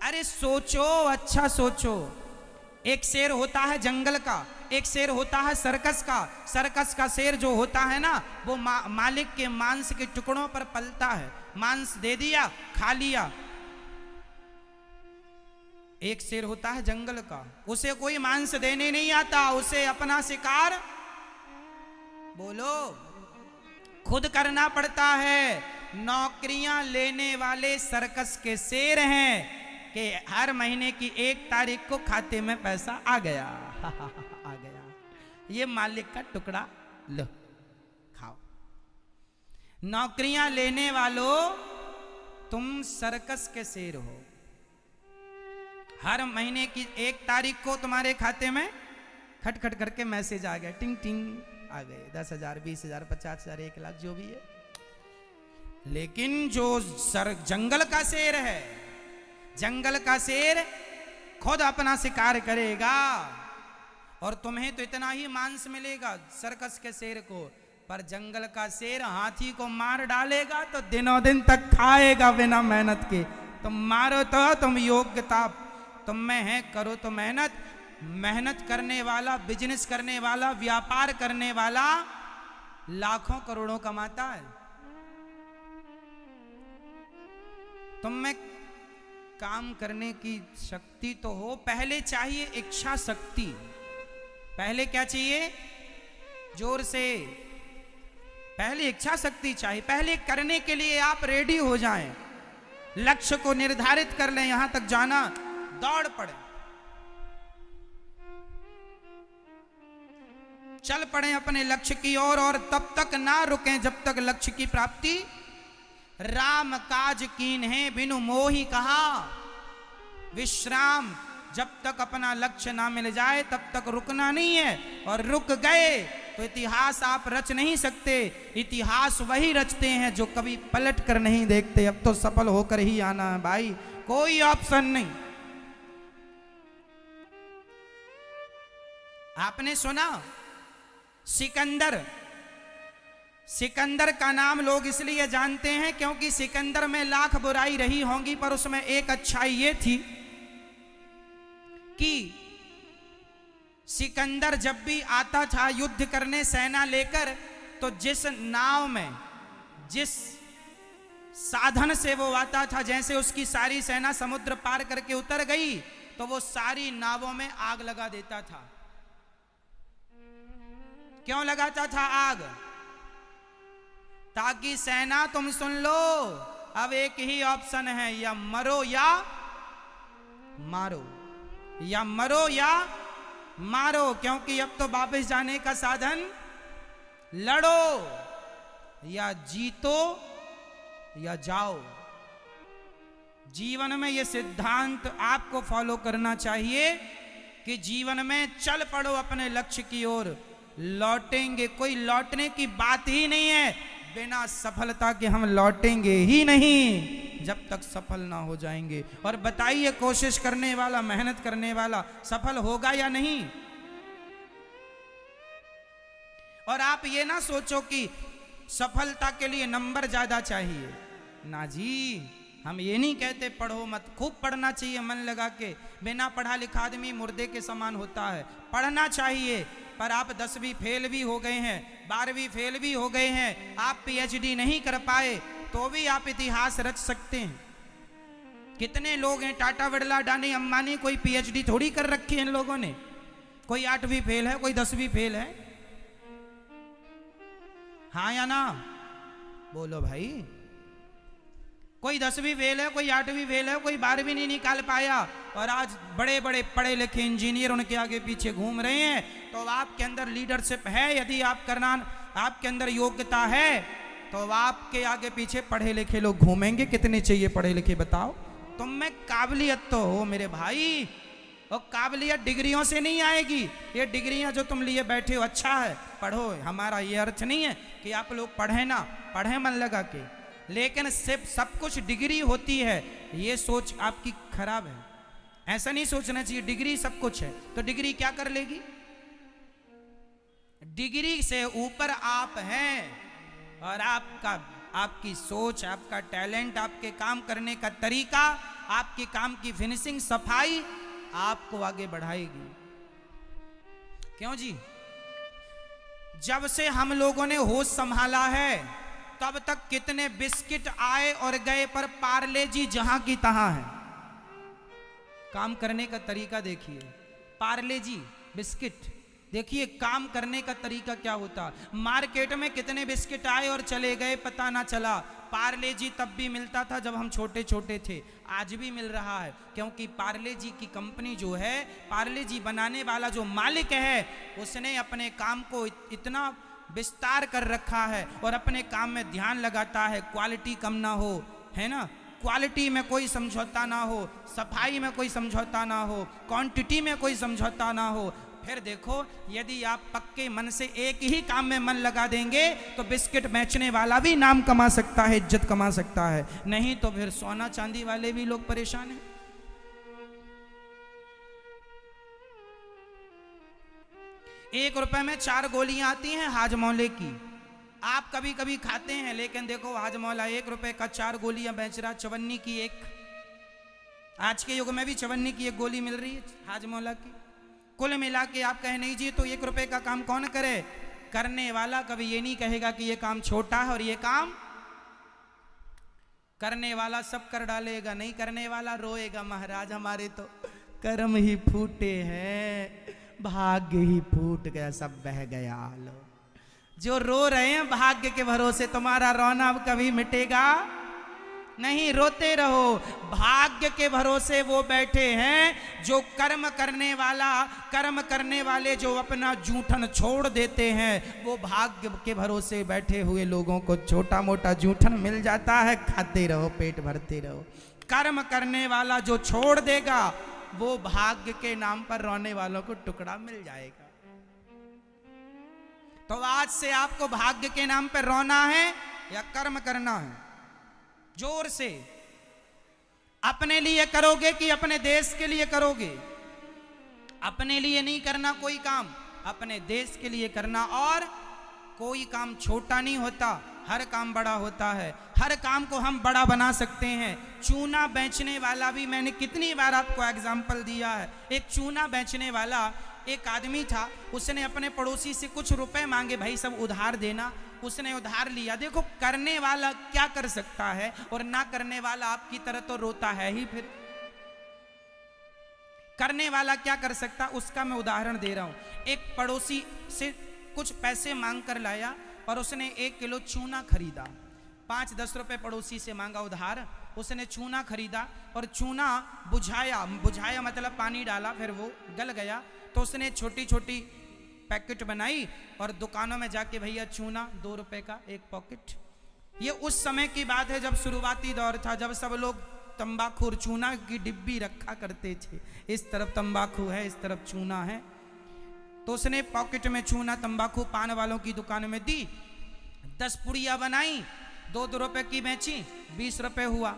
अरे सोचो, अच्छा सोचो। एक शेर होता है जंगल का, एक शेर होता है सर्कस का। सर्कस का शेर जो होता है ना, वो मालिक के मांस के टुकड़ों पर पलता है, मांस दे दिया खा लिया। एक शेर होता है जंगल का, उसे कोई मांस देने नहीं आता, उसे अपना शिकार बोलो खुद करना पड़ता है। नौकरियां लेने वाले सर्कस के शेर हैं कि हर महीने की 1 तारीख को खाते में पैसा आ गया आ गया, ये मालिक का टुकड़ा लो खाओ। नौकरियां लेने वालों, तुम सर्कस के शेर हो। हर महीने की 1 तारीख को तुम्हारे खाते में खट खट करके मैसेज आ गया, टिंग टिंग आ गए, 10,000, 20,000, 50,000, 1 लाख, जो भी है। लेकिन जो जंगल का शेर है, जंगल का शेर खुद अपना शिकार करेगा, और तुम्हें तो इतना ही मांस मिलेगा सर्कस के शेर को, पर जंगल का शेर हाथी को मार डालेगा तो दिनों दिन तक खाएगा बिना मेहनत के। तुम मारो तो तुम योग्यता तुम में है, करो तो मेहनत। मेहनत करने वाला, बिजनेस करने वाला, व्यापार करने वाला लाखों करोड़ों कमाता है। तुम में काम करने की शक्ति तो हो, पहले चाहिए इच्छा शक्ति। पहले क्या चाहिए? जोर से पहले इच्छा शक्ति चाहिए। पहले करने के लिए आप रेडी हो जाएं, लक्ष्य को निर्धारित कर लें, यहां तक जाना, दौड़ पड़े, चल पड़े अपने लक्ष्य की ओर, और तब तक ना रुकें जब तक लक्ष्य की प्राप्ति। राम काज कीन है बिनु मोहि कहा, विश्राम। जब तक अपना लक्ष्य ना मिल जाए तब तक रुकना नहीं है, और रुक गए तो इतिहास आप रच नहीं सकते। इतिहास वही रचते हैं जो कभी पलट कर नहीं देखते। अब तो सफल होकर ही आना है भाई, कोई ऑप्शन नहीं। आपने सुना सिकंदर, सिकंदर का नाम लोग इसलिए जानते हैं क्योंकि सिकंदर में लाख बुराई रही होंगी, पर उसमें एक अच्छाई ये थी कि सिकंदर जब भी आता था युद्ध करने सेना लेकर, तो जिस नाव में, जिस साधन से वो आता था, जैसे उसकी सारी सेना समुद्र पार करके उतर गई तो वो सारी नावों में आग लगा देता था। क्यों लगाता था आग? ताकि सेना, तुम सुन लो, अब एक ही ऑप्शन है, या मरो या मारो, या मरो या मारो, क्योंकि अब तो वापस जाने का साधन, लड़ो या जीतो या जाओ। जीवन में यह सिद्धांत आपको फॉलो करना चाहिए कि जीवन में चल पड़ो अपने लक्ष्य की ओर, लौटेंगे, कोई लौटने की बात ही नहीं है। बिना सफलता के हम लौटेंगे ही नहीं जब तक सफल ना हो जाएंगे। और बताइए, कोशिश करने वाला, मेहनत करने वाला सफल होगा या नहीं? और आप ये ना सोचो कि सफलता के लिए नंबर ज्यादा चाहिए, ना जी, हम ये नहीं कहते पढ़ो मत, खूब पढ़ना चाहिए मन लगा के। बिना पढ़ा लिखा आदमी मुर्दे के समान होता है। पढ़ना चाहिए, पर आप 10वीं फेल भी हो गए हैं, 12वीं फेल भी हो गए हैं, आप PhD नहीं कर पाए, तो भी आप इतिहास रच सकते हैं। कितने लोग हैं, टाटा, बिरला, अडानी, अंबानी, कोई PhD थोड़ी कर रखी है इन लोगों ने। कोई 8वीं फेल है, कोई 10वीं फेल है। हाँ या ना? बोलो भाई। कोई 10वीं फेल है, कोई 8वीं फेल है, कोई 12वीं नहीं निकाल पाया, और आज बड़े बड़े पढ़े लिखे इंजीनियर उनके आगे पीछे घूम रहे हैं। तो आपके अंदर लीडरशिप है, यदि आप करना, आपके अंदर योग्यता है, तो आपके आगे पीछे पढ़े लिखे लोग घूमेंगे। कितने चाहिए पढ़े लिखे बताओ? तुम में काबिलियत तो हो मेरे भाई, और काबिलियत डिग्रियों से नहीं आएगी। ये डिग्रियां जो तुम लिए बैठे हो अच्छा है, पढ़ो, हमारा ये अर्थ नहीं है कि आप लोग पढ़े ना, पढ़े मन लगा के, लेकिन सिर्फ सब कुछ डिग्री होती है, ये सोच आपकी खराब है। ऐसा नहीं सोचना चाहिए डिग्री सब कुछ है। तो डिग्री क्या कर लेगी? डिग्री से ऊपर आप हैं, और आपकी सोच, आपका टैलेंट, आपके काम करने का तरीका, आपके काम की फिनिशिंग, सफाई आपको आगे बढ़ाएगी। क्यों जी? जब से हम लोगों ने होश संभाला है तब तक कितने बिस्किट आए और गए, पर पार्ले जी जहां की तहां है। काम करने का तरीका देखिए, पार्ले जी बिस्किट, देखिए काम करने का तरीका क्या होता। मार्केट में कितने बिस्किट आए और चले गए, पता ना चला। पार्ले जी तब भी मिलता था जब हम छोटे छोटे थे, आज भी मिल रहा है, क्योंकि पार्ले जी की कंपनी जो है, पार्ले जी बनाने वाला जो मालिक है, उसने अपने काम को इतना विस्तार कर रखा है और अपने काम में ध्यान लगाता है, क्वालिटी कम ना हो, है ना, क्वालिटी में कोई समझौता ना हो, सफाई में कोई समझौता ना हो, क्वांटिटी में कोई समझौता ना हो। फिर देखो, यदि आप पक्के मन से एक ही काम में मन लगा देंगे तो बिस्किट बेचने वाला भी नाम कमा सकता है, इज्जत कमा सकता है। नहीं तो फिर सोना चांदी वाले भी लोग परेशान हैं। ₹1 में 4 गोलियां आती हैं हाजमौले की। आप कभी कभी खाते हैं, लेकिन देखो हाजमौला ₹1 का 4 गोलियां बेच रहा, चवन्नी की एक। आज के युग में भी चवन्नी की एक गोली मिल रही है हाजमौला की। कुल मिला के आप कहे नहीं जी तो ₹1 का काम कौन करे? करने वाला कभी ये नहीं कहेगा कि ये काम छोटा है और ये काम, करने वाला सब कर डालेगा, नहीं करने वाला रोएगा, महाराज हमारे तो कर्म ही फूटे हैं, भाग्य ही फूट गया, सब बह गया। लो जो रो रहे हैं भाग्य के भरोसे, तुम्हारा रोना अब कभी मिटेगा नहीं, रोते रहो। भाग्य के भरोसे वो बैठे हैं जो कर्म करने वाले जो अपना जूठन छोड़ देते हैं, वो भाग्य के भरोसे बैठे हुए लोगों को छोटा मोटा जूठन मिल जाता है, खाते रहो, पेट भरते रहो। कर्म करने वाला जो छोड़ देगा, वो भाग्य के नाम पर रोने वालों को टुकड़ा मिल जाएगा। तो आज से आपको भाग्य के नाम पर रोना है या कर्म करना है? जोर से अपने लिए करोगे कि अपने देश के लिए करोगे? अपने लिए नहीं करना कोई काम, अपने देश के लिए करना। और कोई काम छोटा नहीं होता, हर काम बड़ा होता है। हर काम को हम बड़ा बना सकते हैं। चूना बेचने वाला भी, मैंने कितनी बार आपको एग्जाम्पल दिया है। एक चूना बेचने वाला एक आदमी था, उसने अपने पड़ोसी से कुछ रुपए मांगे, भाई सब उधार देना, उसने उधार लिया। देखो करने वाला क्या कर सकता है और ना करने वाला आपकी तरह तो रोता है ही। फिर करने वाला क्या कर सकता, उसका मैं उदाहरण दे रहा हूं। एक पड़ोसी से कुछ पैसे मांग कर लाया और उसने 1 किलो चूना खरीदा। 5-10 रुपए पड़ोसी से मांगा उधार, उसने चूना खरीदा और चूना बुझाया मतलब पानी डाला, फिर वो गल गया। तो उसने छोटी छोटी पैकेट बनाई और दुकानों में जाके, भैया चूना ₹2 का 1 पॉकेट। ये उस समय की बात है जब शुरुआती दौर था, जब सब लोग तंबाकू, चूना की डिब्बी रखा करते थे। इस तरफ तंबाकू है, इस तरफ चूना है। तो उसने पॉकेट में चूना, तंबाकू पान वालों की दुकान में दी। 10 पुड़िया बनाई, 2-2 रुपए की बेची, 20 रुपए हुआ।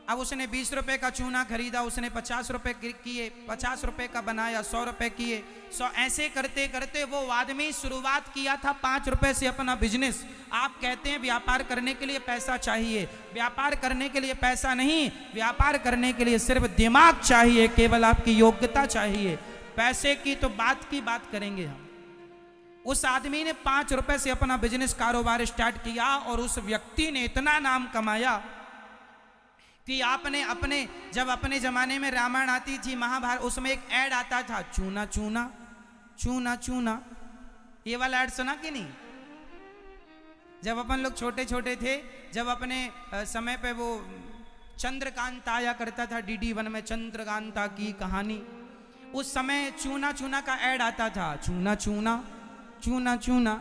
अब उसने 20 रुपए का चूना खरीदा, उसने 50 रुपए किए, 50 रुपए का बनाया, 100 रुपए किए, 100। ऐसे करते करते वो आदमी शुरुआत किया था 5 रुपए से अपना बिजनेस। आप कहते हैं व्यापार करने के लिए पैसा चाहिए, व्यापार करने के लिए पैसा नहीं, व्यापार करने के लिए सिर्फ दिमाग चाहिए, केवल आपकी योग्यता चाहिए। पैसे की तो बात करेंगे हम। उस आदमी ने 5 रुपए से अपना बिजनेस कारोबार स्टार्ट किया और उस व्यक्ति ने इतना नाम कमाया कि आपने जब अपने जमाने में रामायण आती थी, महाभारत, उसमें एक ऐड आता था, चूना चूना चूना चूना। ये वाला ऐड सुना कि नहीं? जब अपन लोग छोटे छोटे थे, जब अपने समय पे वो चंद्रकांता आया करता था DD1 में, चंद्रकांता की कहानी। उस समय चूना चूना का ऐड आता था, चूना चूना चूना चूना।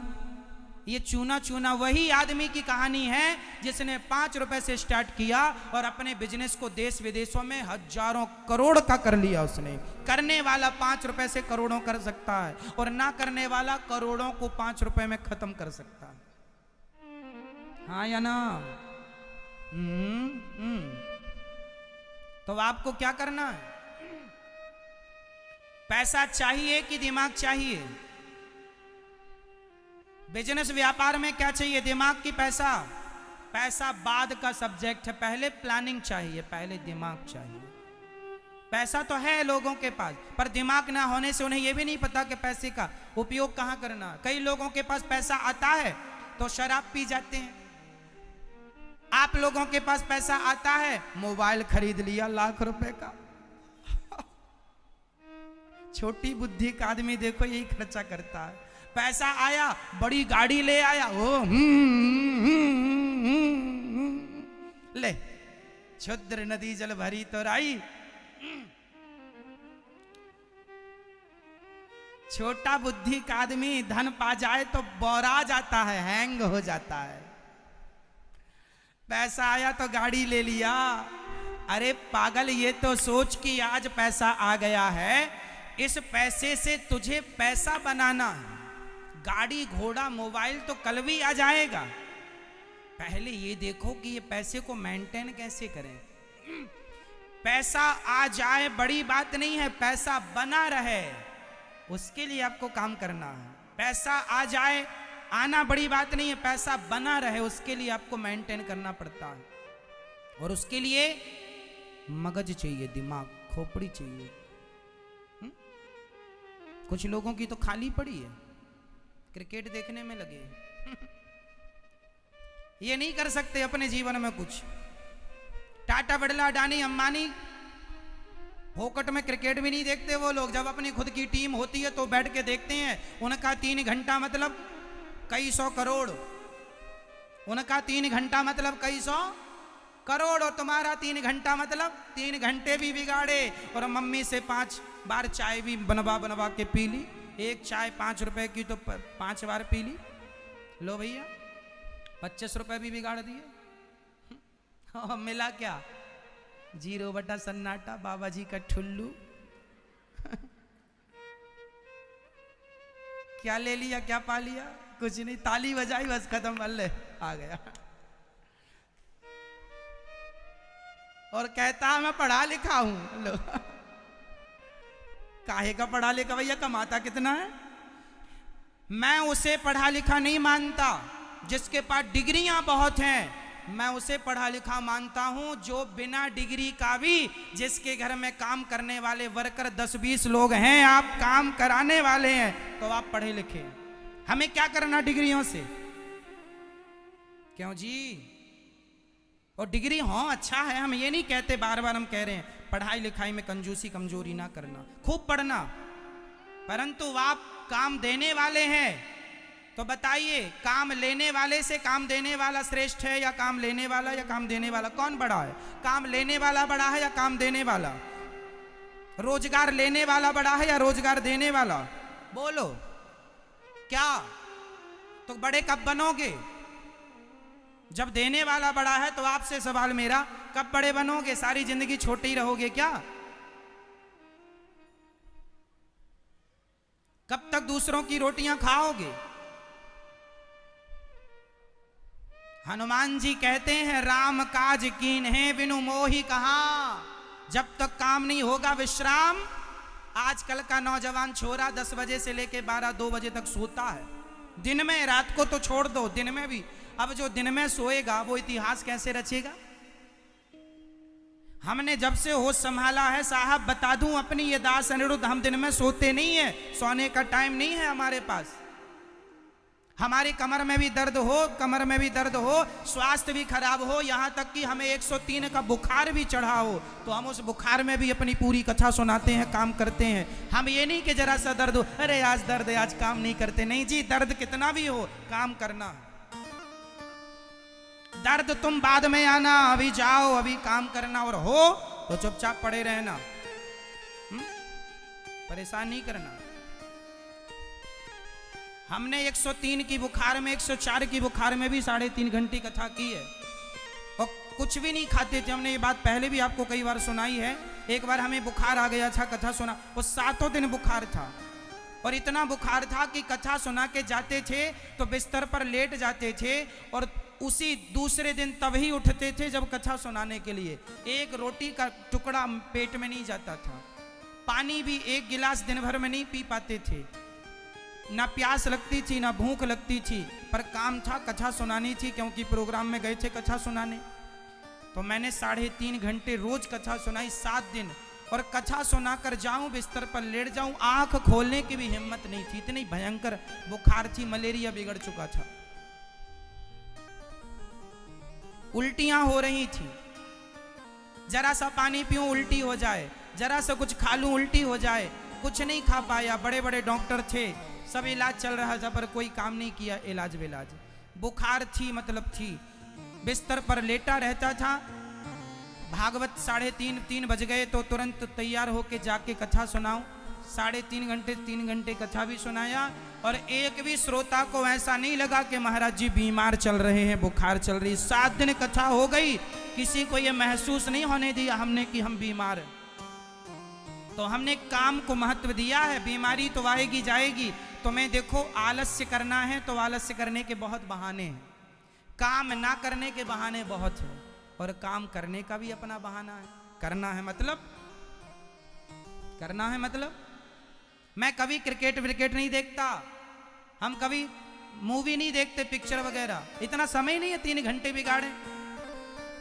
ये चूना चूना वही आदमी की कहानी है जिसने 5 रुपए से स्टार्ट किया और अपने बिजनेस को देश विदेशों में हजारों करोड़ का कर लिया उसने। करने वाला 5 रुपए से करोड़ों कर सकता है और ना करने वाला करोड़ों को 5 रुपए में खत्म कर सकता है। हाँ या ना? तो आपको क्या करना है? पैसा चाहिए कि दिमाग चाहिए? बिजनेस व्यापार में क्या चाहिए, दिमाग की पैसा? पैसा बाद का सब्जेक्ट है, पहले प्लानिंग चाहिए, पहले दिमाग चाहिए। पैसा तो है लोगों के पास, पर दिमाग ना होने से उन्हें यह भी नहीं पता कि पैसे का उपयोग कहां करना। कई लोगों के पास पैसा आता है तो शराब पी जाते हैं। आप लोगों के पास पैसा आता है, मोबाइल खरीद लिया लाख रुपए का। छोटी बुद्धि का आदमी देखो यही खर्चा करता है। पैसा आया, बड़ी गाड़ी ले आया, ओ ले क्षुद्र नदी जल भरी तो राई। छोटा बुद्धि का आदमी धन पा जाए तो बौरा जाता है, हैंग हो जाता है। पैसा आया तो गाड़ी ले लिया। अरे पागल, ये तो सोच कि आज पैसा आ गया है, इस पैसे से तुझे पैसा बनाना है। गाड़ी घोड़ा मोबाइल तो कल भी आ जाएगा, पहले ये देखो कि ये पैसे को मेंटेन कैसे करें। पैसा आ जाए बड़ी बात नहीं है, पैसा बना रहे उसके लिए आपको काम करना है। पैसा आ जाए, आना बड़ी बात नहीं है, पैसा बना रहे उसके लिए आपको मेंटेन करना पड़ता है। और उसके लिए मगज चाहिए, दिमाग, खोपड़ी चाहिए। कुछ लोगों की तो खाली पड़ी है, क्रिकेट देखने में लगे। ये नहीं कर सकते अपने जीवन में कुछ। टाटा, बिरला, अडानी, अंबानी फोकट में क्रिकेट भी नहीं देखते वो लोग। जब अपनी खुद की टीम होती है तो बैठ के देखते हैं। उनका 3 घंटा मतलब कई 100 करोड़, उनका 3 घंटा मतलब कई 100 करोड़, और तुम्हारा 3 घंटा मतलब 3 घंटे भी बिगाड़े। और मम्मी से 5 बार चाय भी बनवा के पी ली। एक चाय 5 रुपए की तो 5 बार पी ली। लो भैया 25 रुपए भी बिगाड़ दिए। मिला क्या? 0 बटा सन्नाटा, बाबा जी का ठुल्लू। क्या ले लिया, क्या पा लिया? कुछ नहीं, ताली बजाई बस खत्म, अल्ले आ गया। और कहता मैं पढ़ा लिखा हूं। लो काहे का पढ़ा लिखा भैया, कमाता कितना है? मैं उसे पढ़ा लिखा नहीं मानता जिसके पास डिग्रियां बहुत हैं, मैं उसे पढ़ा लिखा मानता हूं जो बिना डिग्री का भी, जिसके घर में काम करने वाले वर्कर 10-20 लोग हैं, आप काम कराने वाले हैं, तो आप पढ़े लिखे। हमें क्या करना डिग्रियों से? क्यों जी? और डिग्री हाँ अच्छा है, हम ये नहीं कहते, बार बार हम कह रहे हैं पढ़ाई लिखाई में कंजूसी कमजोरी ना करना, खूब पढ़ना, परंतु आप काम देने वाले हैं तो बताइए काम लेने वाले से काम देने वाला श्रेष्ठ है या काम लेने वाला या काम देने वाला? कौन बड़ा है? काम लेने वाला बड़ा है या काम देने वाला? रोजगार लेने वाला बड़ा है या रोजगार देने वाला? बोलो क्या? तो बड़े कब बनोगे? जब देने वाला बड़ा है। तो आपसे सवाल मेरा, कब बड़े बनोगे? सारी जिंदगी छोटे ही रहोगे क्या? कब तक दूसरों की रोटियां खाओगे? हनुमान जी कहते हैं राम काज कीन्हे बिनु मोहि कहा। जब तक काम नहीं होगा विश्राम। आजकल का नौजवान छोरा 10 बजे से लेके 12-2 बजे तक सोता है दिन में, रात को तो छोड़ दो, दिन में भी। अब जो दिन में सोएगा वो इतिहास कैसे रचेगा? हमने जब से होश संभाला है साहब, बता दूं अपनी ये दास अनिरुद्ध, हम दिन में सोते नहीं है, सोने का टाइम नहीं है हमारे पास। हमारी कमर में भी दर्द हो, कमर में भी दर्द हो, स्वास्थ्य भी खराब हो, यहाँ तक कि हमें 103 का बुखार भी चढ़ा हो, तो हम उस बुखार में भी अपनी पूरी कथा सुनाते हैं, काम करते हैं। हम ये नहीं कि जरा सा दर्द हो, अरे आज दर्द है आज काम नहीं करते। नहीं जी, दर्द कितना भी हो काम करना है। दर्द तुम बाद में आना, अभी जाओ, अभी काम करना, और हो तो चुपचाप पड़े रहना, परेशान नहीं करना। हमने 103 की बुखार में, 104 की बुखार में भी 3.5 घंटे कथा की है, और कुछ भी नहीं खाते थे। हमने ये बात पहले भी आपको कई बार सुनाई है। एक बार हमें बुखार आ गया था, कथा सुना, वो 7 दिन बुखार था, और इतना बुखार था कि कथा सुना के जाते थे तो बिस्तर पर लेट जाते थे, और उसी दूसरे दिन तभी उठते थे जब कथा सुनाने के लिए। एक रोटी का टुकड़ा पेट में नहीं जाता था, पानी भी 1 गिलास दिन भर में नहीं पी पाते थे, ना प्यास लगती थी ना भूख लगती थी, पर काम था, कथा सुनानी थी, क्योंकि प्रोग्राम में गए थे कथा सुनाने। तो मैंने 3.5 घंटे रोज कथा सुनाई 7 दिन, और कथा सुनाकर जाऊं, बिस्तर पर लेट जाऊं, आंख खोलने की भी हिम्मत नहीं थी, इतनी भयंकर बुखार थी, मलेरिया बिगड़ चुका था, उल्टियां हो रही थी, जरा सा पानी पीऊं उल्टी हो जाए, जरा सा कुछ खा लूं उल्टी हो जाए, कुछ नहीं खा पाया। बड़े बड़े डॉक्टर थे, सब इलाज चल रहा था, पर कोई काम नहीं किया, इलाज विलाज। बुखार थी मतलब थी, बिस्तर पर लेटा रहता था। भागवत 3:30 बज गए तो तुरंत तैयार होके जाके कथा सुनाऊं। 3 घंटे कथा भी सुनाया, और एक भी श्रोता को ऐसा नहीं लगा कि महाराज जी बीमार चल रहे हैं, बुखार चल रही। 7 दिन कथा हो गई, किसी को यह महसूस नहीं होने दिया हमने कि हम बीमार हैं। तो हमने काम को महत्व दिया है। बीमारी तो आएगी जाएगी, तुम्हें देखो आलस्य करना है तो आलस्य करने के बहुत बहाने हैं, काम ना करने के बहाने बहुत हैं, और काम करने का भी अपना बहाना है। करना है मतलब मैं कभी क्रिकेट विकेट नहीं देखता, हम कभी मूवी नहीं देखते, पिक्चर वगैरह, इतना समय नहीं है 3 घंटे बिगाड़े।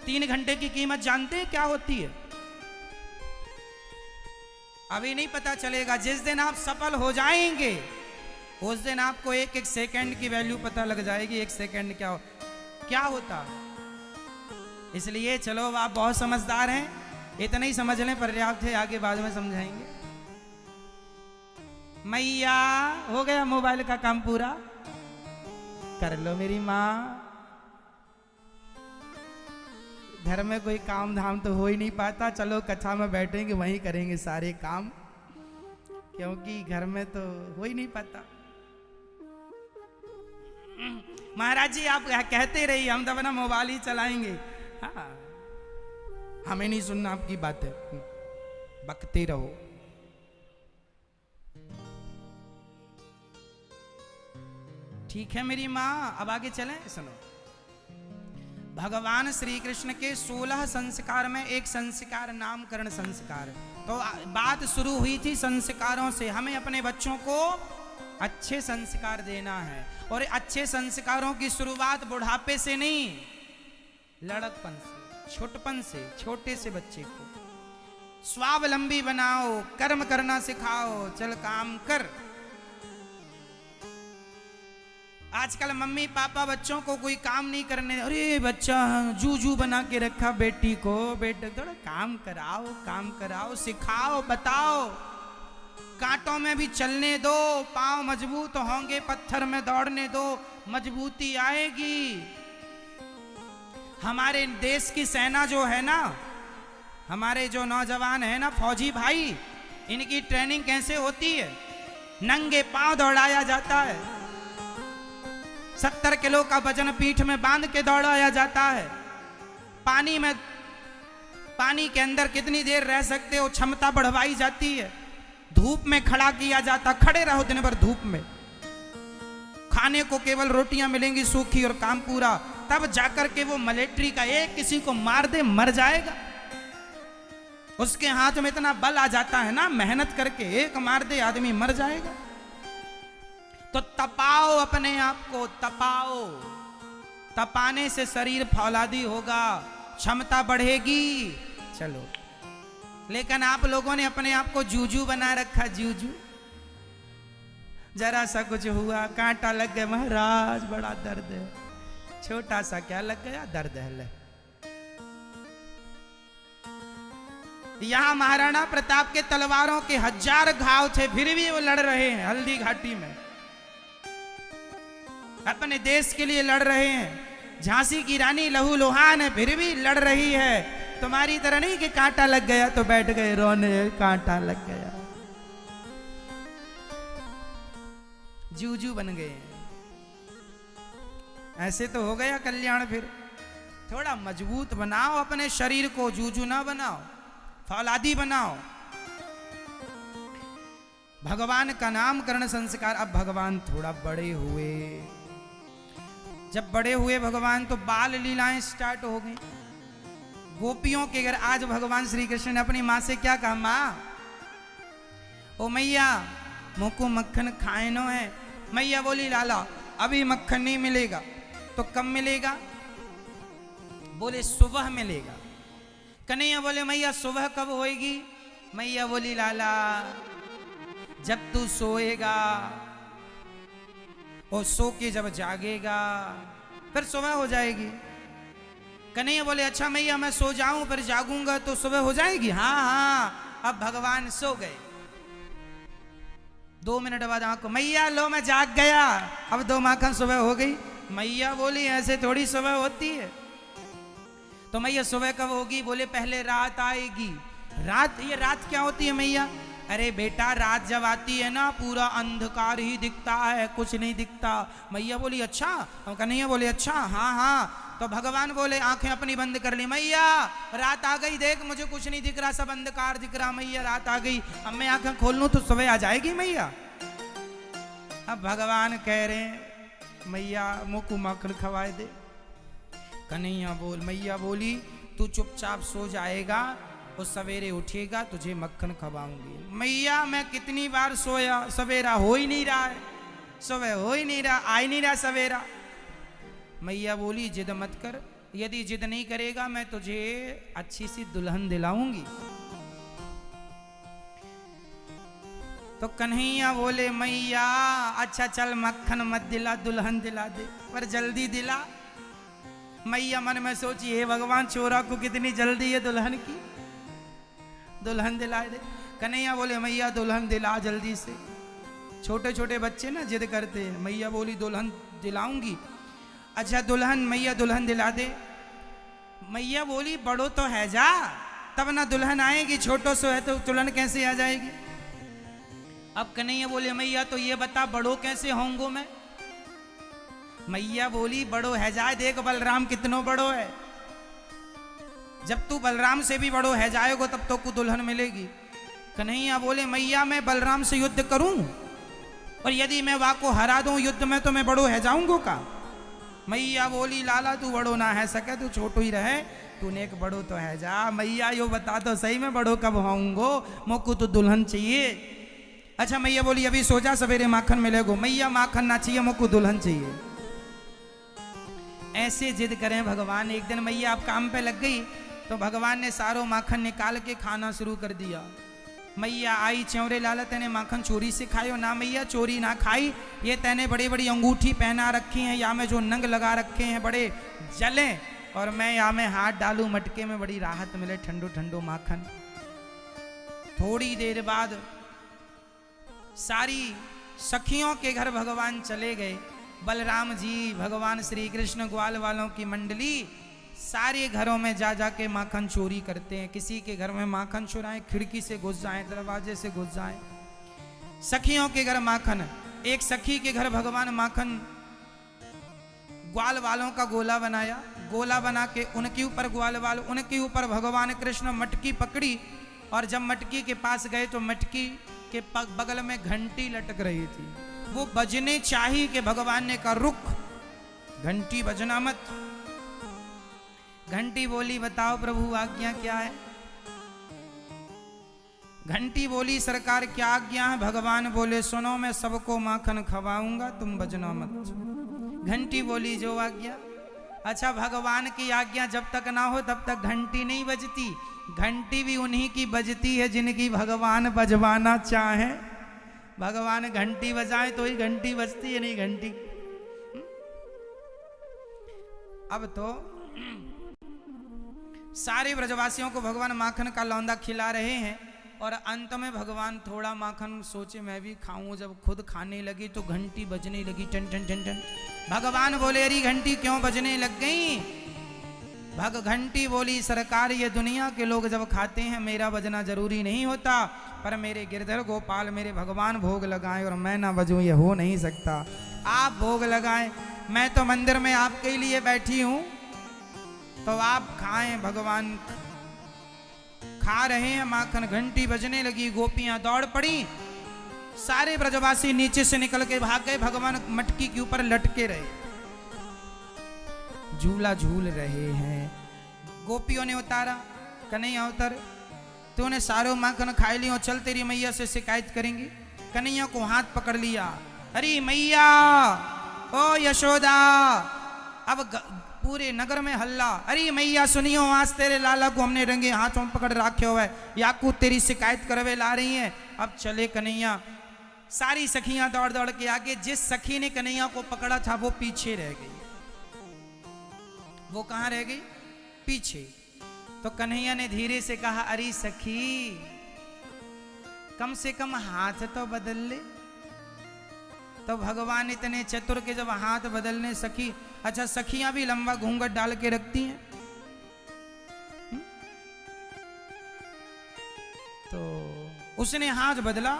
3 घंटे की कीमत जानते हैं क्या होती है? अभी नहीं पता चलेगा, जिस दिन आप सफल हो जाएंगे उस दिन आपको 1-1 सेकंड की वैल्यू पता लग जाएगी। 1 सेकंड क्या होता। इसलिए चलो, आप बहुत समझदार हैं, इतना ही समझ लें पर्याप्त है, आगे बाद में समझाएंगे। मैया हो गया मोबाइल का काम पूरा, कर लो मेरी माँ। घर में कोई काम धाम तो हो ही नहीं पाता, चलो कथा में बैठेंगे वहीं करेंगे सारे काम, क्योंकि घर में तो हो ही नहीं पाता। महाराज जी आप कहते रहिए, हम तो अपना मोबाइल ही चलाएंगे। हाँ, हमें नहीं सुनना आपकी बातें, बकते रहो। ठीक है मेरी माँ, अब आगे चलें। सुनो, भगवान श्री कृष्ण के 16 संस्कार में एक संस्कार नामकरण संस्कार। तो बात शुरू हुई थी संस्कारों से। हमें अपने बच्चों को अच्छे संस्कार देना है, और अच्छे संस्कारों की शुरुआत बुढ़ापे से नहीं, लड़कपन से, छोटपन से, छोटे से बच्चे को स्वावलंबी बनाओ, कर्म करना सिखाओ, चल काम कर। आजकल मम्मी पापा बच्चों को कोई काम नहीं करने, अरे बच्चा जूजू बना के रखा बेटी को, बेटे थोड़ा काम कराओ, सिखाओ, बताओ, कांटों में भी चलने दो, पांव मजबूत होंगे, पत्थर में दौड़ने दो, मजबूती आएगी। हमारे देश की सेना जो है ना, हमारे जो नौजवान है ना, फौजी भाई, इनकी ट्रेनिंग कैसे होती है? नंगे पांव दौड़ाया जाता है, 70 किलो का वजन पीठ में बांध के दौड़ाया जाता है। पानी के अंदर कितनी देर रह सकते हो, क्षमता बढ़वाई जाती है। धूप में खड़ा किया जाता, खड़े रहो दिन भर धूप में, खाने को केवल रोटियां मिलेंगी सूखी, और काम पूरा। तब जाकर के वो मिलिट्री का एक किसी को मार दे, मर जाएगा। उसके हाथ में इतना बल आ जाता है ना, मेहनत करके एक मार दे आदमी मर जाएगा। तो तपाओ अपने आप को, तपाओ, तपाने से शरीर फौलादी होगा, क्षमता बढ़ेगी। चलो, लेकिन आप लोगों ने अपने आप को जूजू बना रखा, जूजू। जरा सा कुछ हुआ, कांटा लग गया, महाराज बड़ा दर्द है, छोटा सा क्या लग गया, दर्द है। ले, यहां महाराणा प्रताप के तलवारों के 1000 घाव थे, फिर भी वो लड़ रहे हैं हल्दी घाटी में, अपने देश के लिए लड़ रहे हैं। झांसी की रानी लहू लुहान है, फिर भी लड़ रही है। तुम्हारी तरह नहीं कि कांटा लग गया तो बैठ गए रोने, कांटा लग गया, जूजू बन गए। ऐसे तो हो गया कल्याण। फिर थोड़ा मजबूत बनाओ अपने शरीर को, जूजू ना बनाओ, फौलादी बनाओ। भगवान का नामकरण संस्कार। अब भगवान थोड़ा बड़े हुए, जब बड़े हुए भगवान तो बाल लीलाएं स्टार्ट हो गई गोपियों के घर। आज भगवान श्री कृष्ण ने अपनी माँ से क्या कहा, माँ ओ मैया मुझको मक्खन खाएनो है। मैया बोली लाला अभी मक्खन नहीं मिलेगा। तो कब मिलेगा? बोले सुबह मिलेगा। कन्हैया बोले मैया सुबह कब होएगी? मैया बोली लाला जब तू सोएगा और सो के जब जागेगा फिर सुबह हो जाएगी। कन्हैया बोले अच्छा मैया मैं सो जाऊं फिर जागूंगा तो सुबह हो जाएगी? हाँ हाँ। अब भगवान सो गए। 2 मिनट बाद आंखों, मैया लो मैं जाग गया, अब 2 माखन सुबह हो गई। मैया बोली ऐसे थोड़ी सुबह होती है। तो मैया सुबह कब होगी? बोले पहले रात आएगी। रात? ये रात क्या होती है मैया? अरे बेटा रात जब आती है ना पूरा अंधकार ही दिखता है, कुछ नहीं दिखता। मैया बोली अच्छा? कन्हैया बोले अच्छा हाँ हाँ। तो भगवान बोले आंखें अपनी बंद कर ली। मैया रात आ गई, देख मुझे कुछ नहीं दिख रहा, सब अंधकार दिख रहा। मैया रात आ गई, अब मैं आंखें खोल लूं तो सुबह आ जाएगी मैया। अब भगवान कह रहे हैं मैया मुझको मक्खन खवाए दे। कन्हैया बोल, मैया बोली तू चुपचाप सो जाएगा और सवेरे उठेगा तुझे मक्खन खवाऊंगी। मैया मैं कितनी बार सोया, सवेरा हो ही नहीं रहा है, सुबह हो ही नहीं रहा, आ ही नहीं रहा सवेरा। मैया बोली जिद मत कर, यदि जिद नहीं करेगा मैं तुझे अच्छी सी दुल्हन दिलाऊंगी। तो कन्हैया बोले मैया अच्छा चल मक्खन मत दिला, दुल्हन दिला दे, पर जल्दी दिला। मैया मन में सोची हे भगवान चोरा को कितनी जल्दी है दुल्हन की, दुल्हन दिला दे। कन्हैया बोले मैया दुल्हन दिला जल्दी से। छोटे छोटे बच्चे ना जिद करते हैं। मैया बोली दुल्हन दिलाऊंगी। अच्छा दुल्हन, मैया दुल्हन दिला दे। मैया बोली बड़ो तो है जा तब ना दुल्हन आएगी, छोटो सो है तो दुल्हन कैसे आ जाएगी? अब कन्हैया बोले मैया तो ये बता बड़ो कैसे होंगो मैं? मैया बोली बड़ो है जाए, देख बलराम कितनो बड़ो है, जब तू बलराम से भी बड़ो है जाएगो तब तो को दुल्हन मिलेगी। कन्हैया बोले मैया मैं बलराम से युद्ध करूं और यदि मैं वाको हरा दूं युद्ध में तो मैं बड़ो है जाऊंगो का? मैया बोली लाला तू बड़ो ना है सके, तू छोटो ही रहे, तूने एक बड़ो तो है जा। मैया यो बता तो सही मैं बड़ो कब होऊंगो, मोको तो दुल्हन चाहिए। अच्छा मैया बोली अभी सो जा सवेरे माखन मिलेगो। मैया माखन ना चाहिए, मोको दुल्हन चाहिए। ऐसे जिद करें भगवान। एक दिन मैया आप काम पे लग गई तो भगवान ने सारो माखन निकाल के खाना शुरू कर दिया। मैया आई, च्योरे लाला तेने माखन चोरी से खायो? ना मैया चोरी ना खाई, ये तेने बड़ी बड़ी अंगूठी पहना रखी हैं, या में जो नंग लगा रखे हैं बड़े जले, और मैं या में हाथ डालू मटके में बड़ी राहत मिले, ठंडो ठंडो माखन। थोड़ी देर बाद सारी सखियों के घर भगवान चले गए। बलराम जी, भगवान श्री कृष्ण, ग्वाल वालों की मंडली सारे घरों में जा जाके माखन चोरी करते हैं। किसी के घर में माखन चुराएं, खिड़की से घुस जाएं, दरवाजे से घुस जाएं। सखियों के घर माखन, एक सखी के घर भगवान माखन ग्वाल वालों का गोला बनाया, गोला बना के उनके ऊपर ग्वाल वाल, उनके ऊपर भगवान कृष्ण मटकी पकड़ी, और जब मटकी के पास गए तो मटकी के बगल में घंटी लटक रही थी। वो बजने चाहिए कि भगवान ने कहा रुक, घंटी बजना मत। घंटी बोली बताओ प्रभु आज्ञा क्या है? घंटी बोली सरकार क्या आज्ञा है? भगवान बोले सुनो मैं सबको माखन खवाऊंगा, तुम बजना मत। घंटी बोली जो आज्ञा। अच्छा भगवान की आज्ञा जब तक ना हो तब तक घंटी नहीं बजती। घंटी भी उन्हीं की बजती है जिनकी भगवान बजवाना चाहे। भगवान घंटी बजाए तो ही घंटी बजती है, नहीं घंटी। अब तो सारे ब्रजवासियों को भगवान माखन का लौंदा खिला रहे हैं। और अंत में भगवान थोड़ा माखन सोचे मैं भी खाऊं। जब खुद खाने लगी तो घंटी बजने लगी, टन टन टन टन। भगवान बोले अरे घंटी क्यों बजने लग गई? घंटी बोली सरकार ये दुनिया के लोग जब खाते हैं मेरा बजना जरूरी नहीं होता, पर मेरे गिरधर गोपाल मेरे भगवान भोग लगाएं और मैं ना बजूं ये हो नहीं सकता। आप भोग लगाएं, मैं तो मंदिर में आपके लिए बैठी हूं, तो आप खाएं। भगवान खा रहे हैं माखन, घंटी बजने लगी, गोपियां दौड़ पड़ी, सारे ब्रजवासी नीचे से निकल के भाग गए। भगवान मटकी के ऊपर लटके रहे, झूला झूल रहे हैं। गोपियों ने उतारा, कन्हैया उतर, तूने सारे माखन खाए लियो, चल तेरी मैया से शिकायत करेंगे। कन्हैया को हाथ पकड़ लिया, अरे मैया ओ यशोदा। अब पूरे नगर में हल्ला, अरे मैया सुनियो, आज तेरे लाला को हमने रंगे हाथों पकड़ रखे हुआ है, याकू तेरी शिकायत करवे ला रही है। अब चले कन्हैया, सारी सखियां दौड़ दौड़ के आगे। जिस सखी ने कन्हैया को पकड़ा था वो पीछे रह गई। वो कहां रह गई? पीछे। तो कन्हैया ने धीरे से कहा, अरे सखी कम से कम हाथ तो बदल ले। तो भगवान इतने चतुर के जब हाथ बदलने सखी, अच्छा सखियां भी लंबा घूंघट डाल के रखती हैं, तो उसने हाथ बदला।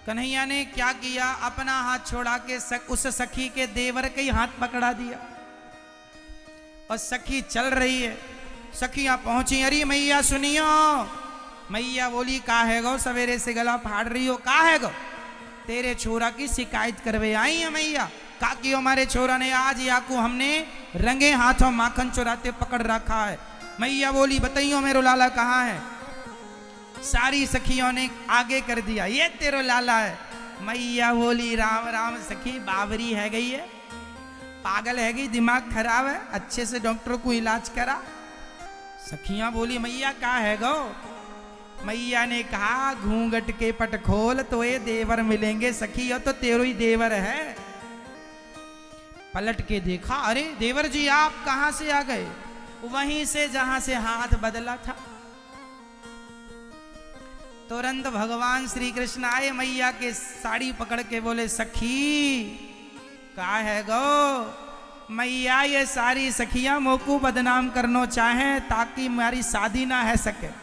कन्हैया ने क्या किया, अपना हाथ छोड़ा के उस सखी के देवर के ही हाथ पकड़ा दिया और सखी चल रही है। सखियां पहुंची, अरे मैया सुनियो। मैया बोली का है गो, सवेरे से गला फाड़ रही हो, का है गो? तेरे छोरा की शिकायत करवे आई है मैया। का कि हमारे छोरा ने आज याकू हमने रंगे हाथों माखन चुराते पकड़ रखा है। मैया बोली बताइयो मेरो लाला कहाँ है? सारी सखियों ने आगे कर दिया, ये तेरो लाला है। मैया बोली राम राम सखी, बावरी है गई है, पागल है गई, दिमाग खराब है, अच्छे से डॉक्टर को इलाज करा। सखियां बोली मैया का है गो? मैया ने कहा घूंघट के पट खोल तो ये देवर मिलेंगे। सखी हो तो तेरो ही देवर है। पलट के देखा, अरे देवर जी आप कहां से आ गए? वहीं से जहां से हाथ बदला था। तुरंत भगवान श्री कृष्ण आए, मैया के साड़ी पकड़ के बोले सखी का है गो? मैया ये सारी सखियां मोकू बदनाम करना चाहें ताकि हमारी शादी ना है सके।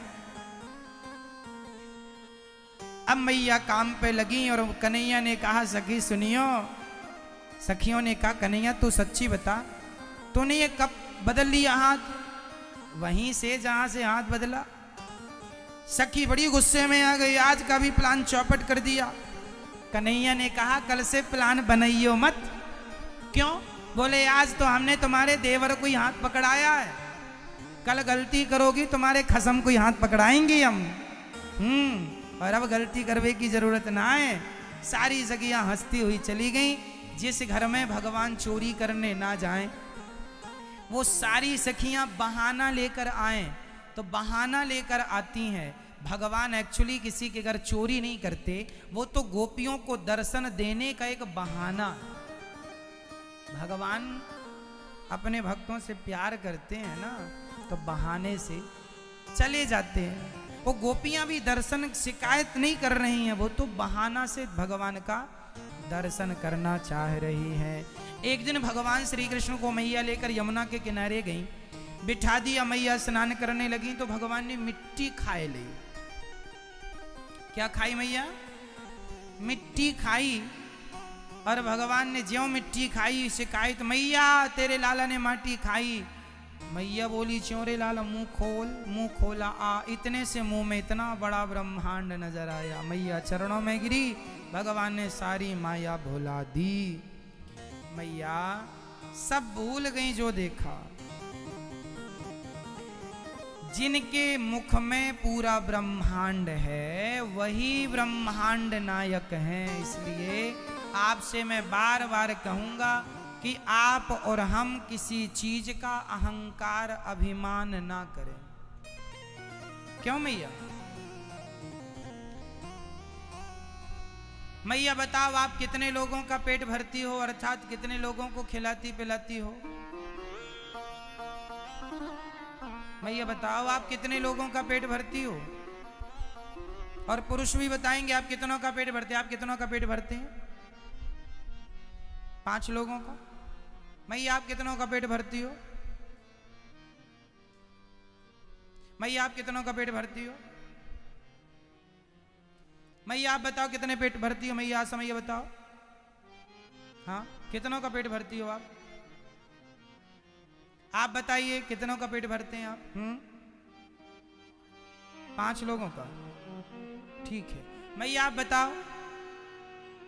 अब मैया काम पे लगी और कन्हैया ने कहा सखी सुनियो। सखियों ने कहा कन्हैया तू सच्ची बता, तूने ये कब बदल लिया हाथ? वहीं से जहां से हाथ बदला। सखी बड़ी गुस्से में आ गई, आज का भी प्लान चौपट कर दिया। कन्हैया ने कहा कल से प्लान बनाइयो मत। क्यों? बोले आज तो हमने तुम्हारे देवर को ही हाथ पकड़ाया है, कल गलती करोगी तुम्हारे खसम को ही हाथ पकड़ाएंगे हम। और अब गलती करने की जरूरत ना है। सारी सखियां हंसती हुई चली गई। जिस घर में भगवान चोरी करने ना जाएं, वो सारी सखियां बहाना लेकर आए। तो बहाना लेकर आती हैं। भगवान एक्चुअली किसी के घर चोरी नहीं करते, वो तो गोपियों को दर्शन देने का एक बहाना। भगवान अपने भक्तों से प्यार करते हैं ना, तो बहाने से चले जाते हैं। वो गोपियां भी दर्शन शिकायत नहीं कर रही हैं, वो तो बहाना से भगवान का दर्शन करना चाह रही हैं। एक दिन भगवान श्री कृष्ण को मैया लेकर यमुना के किनारे गई, बिठा दिया। मैया स्नान करने लगी तो भगवान ने मिट्टी खाए ली। क्या खाई मैया? मिट्टी खाई। और भगवान ने ज्यों मिट्टी खाई शिकायत, मैया तेरे लाला ने माटी खाई। मैया बोली चोरे लाला मुंह खोल। मुंह खोला, आ इतने से मुंह में इतना बड़ा ब्रह्मांड नजर आया। मैया चरणों में गिरी, भगवान ने सारी माया भुला दी। मैया सब भूल गई जो देखा। जिनके मुख में पूरा ब्रह्मांड है वही ब्रह्मांड नायक हैं। इसलिए आपसे मैं बार बार कहूंगा कि आप और हम किसी चीज का अहंकार अभिमान ना करें। क्यों मैया? मैया बताओ आप कितने लोगों का पेट भरती हो, अर्थात कितने लोगों को खिलाती पिलाती हो? मैया बताओ आप कितने लोगों का पेट भरती हो? और पुरुष भी बताएंगे आप कितनों का पेट भरते हैं। आप कितनों का पेट भरते हैं? 5 लोगों का। मैया आप कितनों का पेट भरती हो? मैया आप कितनों का पेट भरती हो? मैया आप बताओ कितने पेट भरती हो? मैया समय बताओ। हाँ, कितनों का पेट भरती हो आप? आप बताइए कितनों का पेट भरते हैं आप? 5 लोगों का। ठीक है। मैया आप बताओ,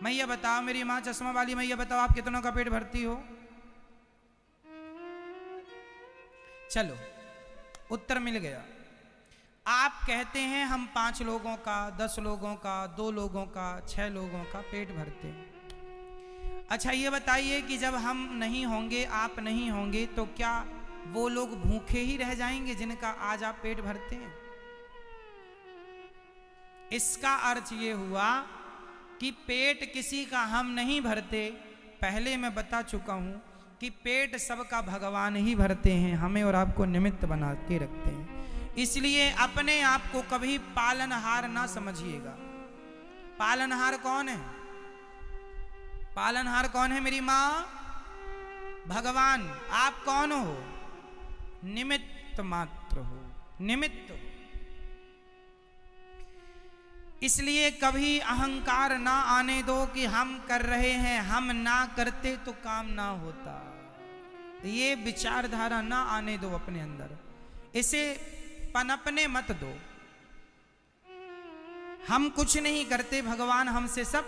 मैया बताओ, मेरी माँ चश्मा वाली मैया बताओ, आप कितनों का पेट भरती हो? चलो, उत्तर मिल गया। आप कहते हैं हम 5 लोगों का, 10 लोगों का, 2 लोगों का, 6 लोगों का पेट भरते हैं। अच्छा ये बताइए कि जब हम नहीं होंगे, आप नहीं होंगे, तो क्या वो लोग भूखे ही रह जाएंगे जिनका आज आप पेट भरते हैं? इसका अर्थ ये हुआ कि पेट किसी का हम नहीं भरते। पहले मैं बता चुका हूं कि पेट सबका भगवान ही भरते हैं, हमें और आपको निमित्त बना के रखते हैं। इसलिए अपने आप को कभी पालनहार ना समझिएगा। पालनहार कौन है? पालनहार कौन है? मेरी माँ, भगवान। आप कौन हो? निमित्त मात्र हो, निमित्त हो। इसलिए कभी अहंकार ना आने दो कि हम कर रहे हैं, हम ना करते तो काम ना होता। ये विचारधारा ना आने दो अपने अंदर, इसे पनपने मत दो। हम कुछ नहीं करते, भगवान हमसे सब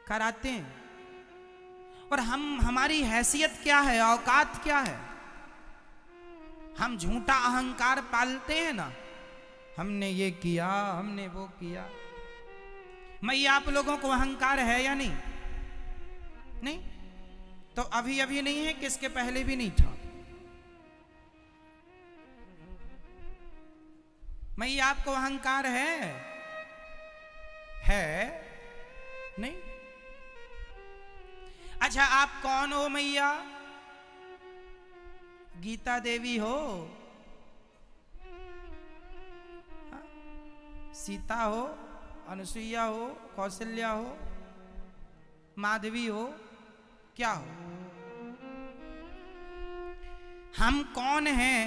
कराते हैं। और हमारी हैसियत क्या है, औकात क्या है? हम झूठा अहंकार पालते हैं ना, हमने ये किया, हमने वो किया। मैया आप लोगों को अहंकार है या नहीं? नहीं तो अभी अभी नहीं है, किसके पहले भी नहीं था। मैया आपको अहंकार है नहीं? अच्छा आप कौन हो मैया? गीता देवी हो, सीता हो, अनुसुईया हो, कौशल्या हो, माधवी हो, क्या हो? हम कौन हैं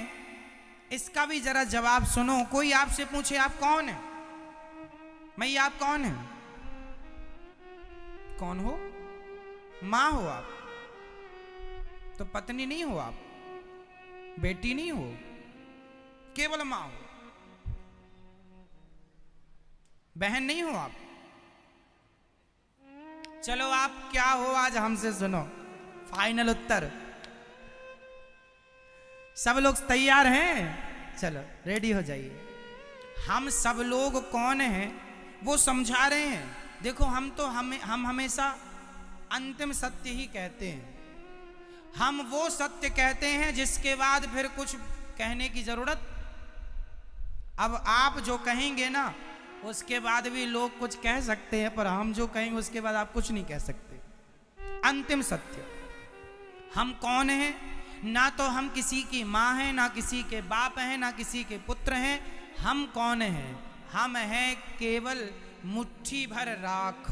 इसका भी जरा जवाब सुनो। कोई आपसे पूछे आप कौन है, मैया आप कौन है? कौन हो? मां हो आप, तो पत्नी नहीं हो आप, बेटी नहीं हो, केवल मां हो, बहन नहीं हो आप। चलो आप क्या हो आज हमसे सुनो, फाइनल उत्तर। सब लोग तैयार हैं? चलो रेडी हो जाइए। हम सब लोग कौन हैं वो समझा रहे हैं। देखो हम हमेशा अंतिम सत्य ही कहते हैं। हम वो सत्य कहते हैं जिसके बाद फिर कुछ कहने की जरूरत। अब आप जो कहेंगे ना उसके बाद भी लोग कुछ कह सकते हैं, पर हम जो कहेंगे उसके बाद आप कुछ नहीं कह सकते। अंतिम सत्य। हम कौन हैं? ना तो हम किसी की माँ हैं, ना किसी के बाप हैं, ना किसी के पुत्र हैं। हम कौन हैं? हम हैं केवल मुट्ठी भर राख।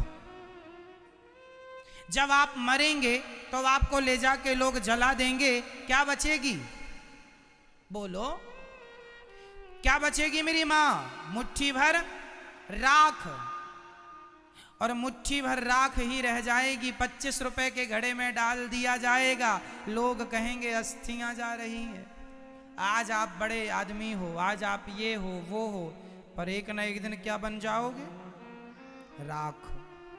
जब आप मरेंगे तो आपको ले जाके लोग जला देंगे, क्या बचेगी? बोलो क्या बचेगी मेरी माँ? मुट्ठी भर राख। और मुट्ठी भर राख ही रह जाएगी। 25 रुपए के घड़े में डाल दिया जाएगा। लोग कहेंगे अस्थियां जा रही हैं। आज आप बड़े आदमी हो, आज आप ये हो वो हो, पर एक ना एक दिन क्या बन जाओगे? राख।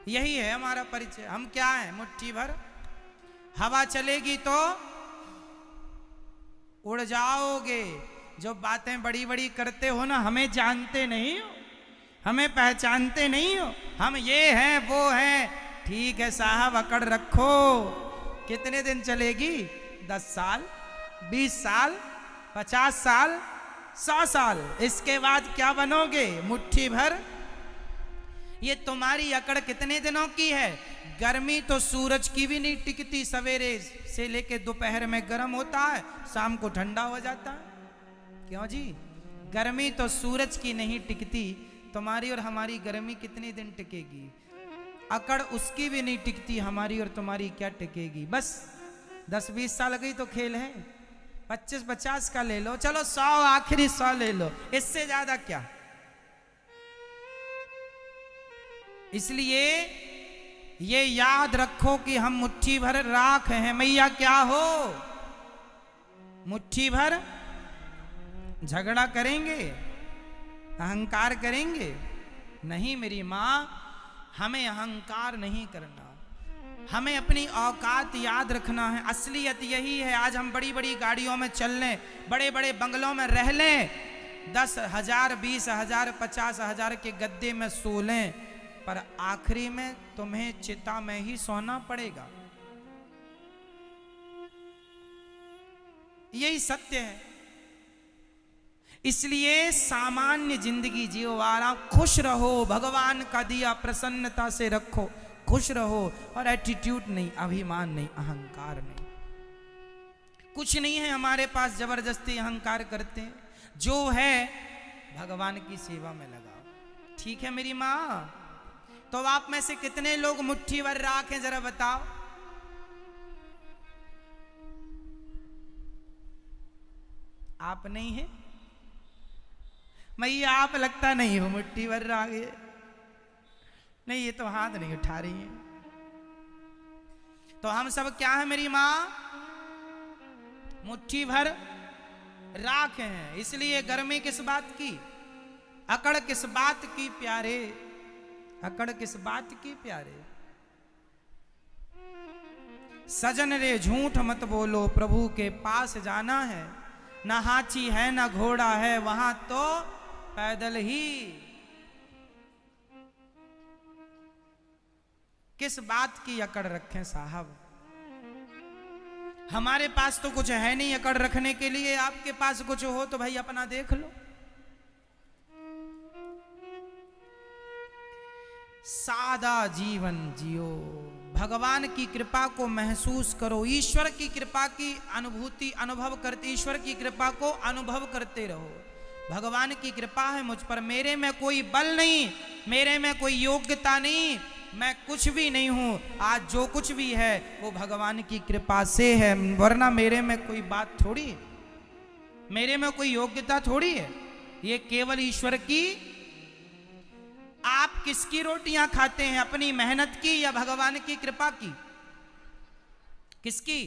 यही है हमारा परिचय। हम क्या हैं? मुट्ठी भर। हवा चलेगी तो उड़ जाओगे। जो बातें बड़ी बड़ी करते हो ना, हमें जानते नहीं हो, हमें पहचानते नहीं हो। हम ये हैं वो हैं। ठीक है साहब, अकड़ रखो। कितने दिन चलेगी? 10 साल, 20 साल, 50 साल, 100 साल। इसके बाद क्या बनोगे? मुट्ठी भर। ये तुम्हारी अकड़ कितने दिनों की है? गर्मी तो सूरज की भी नहीं टिकती। सवेरे से लेके दोपहर में गर्म होता है, शाम को ठंडा हो जाता है। क्यों जी? गर्मी तो सूरज की नहीं टिकती, तुम्हारी और हमारी गर्मी कितने दिन टिकेगी? अकड़ उसकी भी नहीं टिकती, हमारी और तुम्हारी क्या टिकेगी? बस 10-20 साल गई तो खेल है, 25-50 का ले लो, चलो 100 आखिरी 100 ले लो, इससे ज्यादा क्या। इसलिए ये याद रखो कि हम मुट्ठी भर राख हैं। मैया क्या हो? मुट्ठी भर झगड़ा करेंगे, अहंकार करेंगे? नहीं मेरी माँ, हमें अहंकार नहीं करना, हमें अपनी औकात याद रखना है। असलियत यही है। आज हम बड़ी बड़ी गाड़ियों में चल लें, बड़े बड़े बंगलों में रह लें, 10,000, 20,000, 50,000 के गद्दे में सो लें, पर आखिरी में तुम्हें चिता में ही सोना पड़ेगा। यही सत्य है। इसलिए सामान्य जिंदगी जियो, आराम, खुश रहो, भगवान का दिया प्रसन्नता से रखो, खुश रहो। और एटीट्यूड नहीं, अभिमान नहीं, अहंकार नहीं। कुछ नहीं है हमारे पास, जबरदस्ती अहंकार करते हैं। जो है भगवान की सेवा में लगाओ। ठीक है मेरी माँ? तो आप में से कितने लोग मुट्ठी भर राख हैं, जरा बताओ। आप नहीं है? मैया आप लगता नहीं हो मुट्ठी भर राख है। नहीं, ये तो हाथ नहीं उठा रही है। तो हम सब क्या है मेरी माँ? मुट्ठी भर राख हैं। इसलिए गर्मी किस बात की, अकड़ किस बात की प्यारे, अकड़ किस बात की प्यारे। सजन रे झूठ मत बोलो, प्रभु के पास जाना है। ना हाथी है ना घोड़ा है, वहां तो पैदल ही। किस बात की अकड़ रखें साहब? हमारे पास तो कुछ है नहीं अकड़ रखने के लिए। आपके पास कुछ हो तो भाई अपना देख लो। सादा जीवन जियो, भगवान की कृपा को महसूस करो, ईश्वर की कृपा की अनुभूति अनुभव करते, ईश्वर की कृपा को अनुभव करते रहो। भगवान की कृपा है मुझ पर, मेरे में कोई बल नहीं, मेरे में कोई योग्यता नहीं, मैं कुछ भी नहीं हूं। आज जो कुछ भी है वो भगवान की कृपा से है, वरना मेरे में कोई बात थोड़ी है, मेरे में कोई योग्यता थोड़ी है। ये केवल ईश्वर की। आप किसकी रोटियां खाते हैं, अपनी मेहनत की या भगवान की कृपा की? किसकी?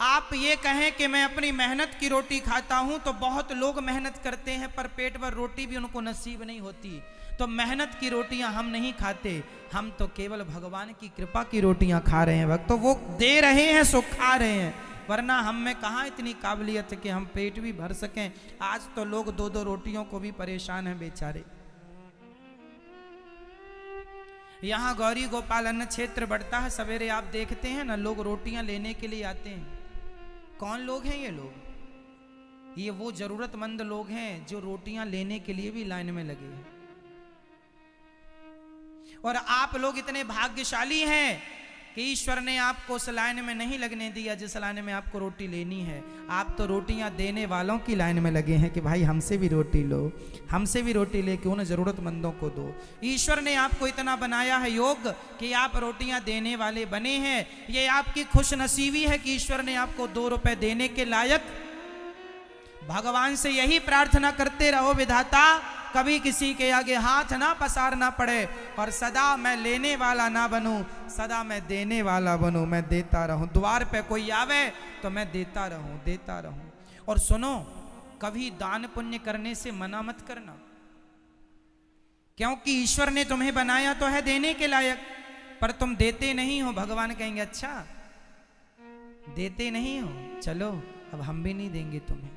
आप ये कहें कि मैं अपनी मेहनत की रोटी खाता हूं, तो बहुत लोग मेहनत करते हैं पर पेट भर रोटी भी उनको नसीब नहीं होती। तो मेहनत की रोटियां हम नहीं खाते, हम तो केवल भगवान की कृपा की रोटियां खा रहे हैं। भक्त तो वो दे रहे हैं सो खा रहे हैं, वरना हम में कहाँ इतनी काबिलियत है कि हम पेट भी भर सकें। आज तो लोग 2-2 रोटियों को भी परेशान हैं बेचारे। यहाँ गौरी गोपाल अन्न क्षेत्र बढ़ता है, सवेरे आप देखते हैं ना, लोग रोटियां लेने के लिए आते हैं। कौन लोग हैं ये लोग? ये वो जरूरतमंद लोग हैं जो रोटियां लेने के लिए भी लाइन में लगे हैं। और आप लोग इतने भाग्यशाली हैं कि ईश्वर ने आपको उस लाइन में नहीं लगने दिया जिस लाइन में आपको रोटी लेनी है। आप तो रोटियां देने वालों की लाइन में लगे हैं कि भाई हमसे भी रोटी लो, हमसे भी रोटी लेके उन जरूरतमंदों को दो। ईश्वर ने आपको इतना बनाया है योग्य कि आप रोटियां देने वाले बने हैं। ये आपकी खुशनसीबी है कि ईश्वर ने आपको 2 रुपए देने के लायक। भगवान से यही प्रार्थना करते रहो, विधाता कभी किसी के आगे हाथ ना पसारना पड़े, और सदा मैं लेने वाला ना बनूं, सदा मैं देने वाला बनूं, मैं देता रहूं। द्वार पे कोई आवे तो मैं देता रहूं, देता रहूं। और सुनो, कभी दान पुण्य करने से मना मत करना, क्योंकि ईश्वर ने तुम्हें बनाया तो है देने के लायक, पर तुम देते नहीं हो। भगवान कहेंगे अच्छा देते नहीं हो, चलो अब हम भी नहीं देंगे तुम्हें।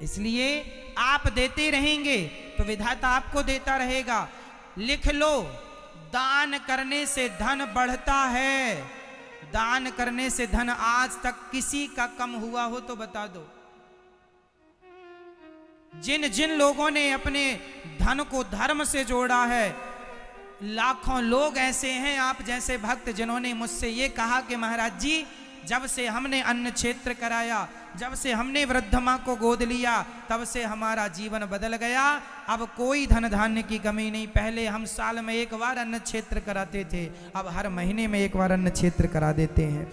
इसलिए आप देते रहेंगे तो विधाता आपको देता रहेगा। लिख लो, दान करने से धन बढ़ता है। दान करने से धन आज तक किसी का कम हुआ हो तो बता दो। जिन जिन लोगों ने अपने धन को धर्म से जोड़ा है, लाखों लोग ऐसे हैं आप जैसे भक्त जिन्होंने मुझसे ये कहा कि महाराज जी, जब से हमने अन्न क्षेत्र कराया, जब से हमने वृद्ध माँ को गोद लिया तब से हमारा जीवन बदल गया। अब कोई धन धान्य की कमी नहीं। पहले हम साल में एक बार अन्न क्षेत्र कराते थे, अब हर महीने में एक बार अन्न क्षेत्र करा देते हैं।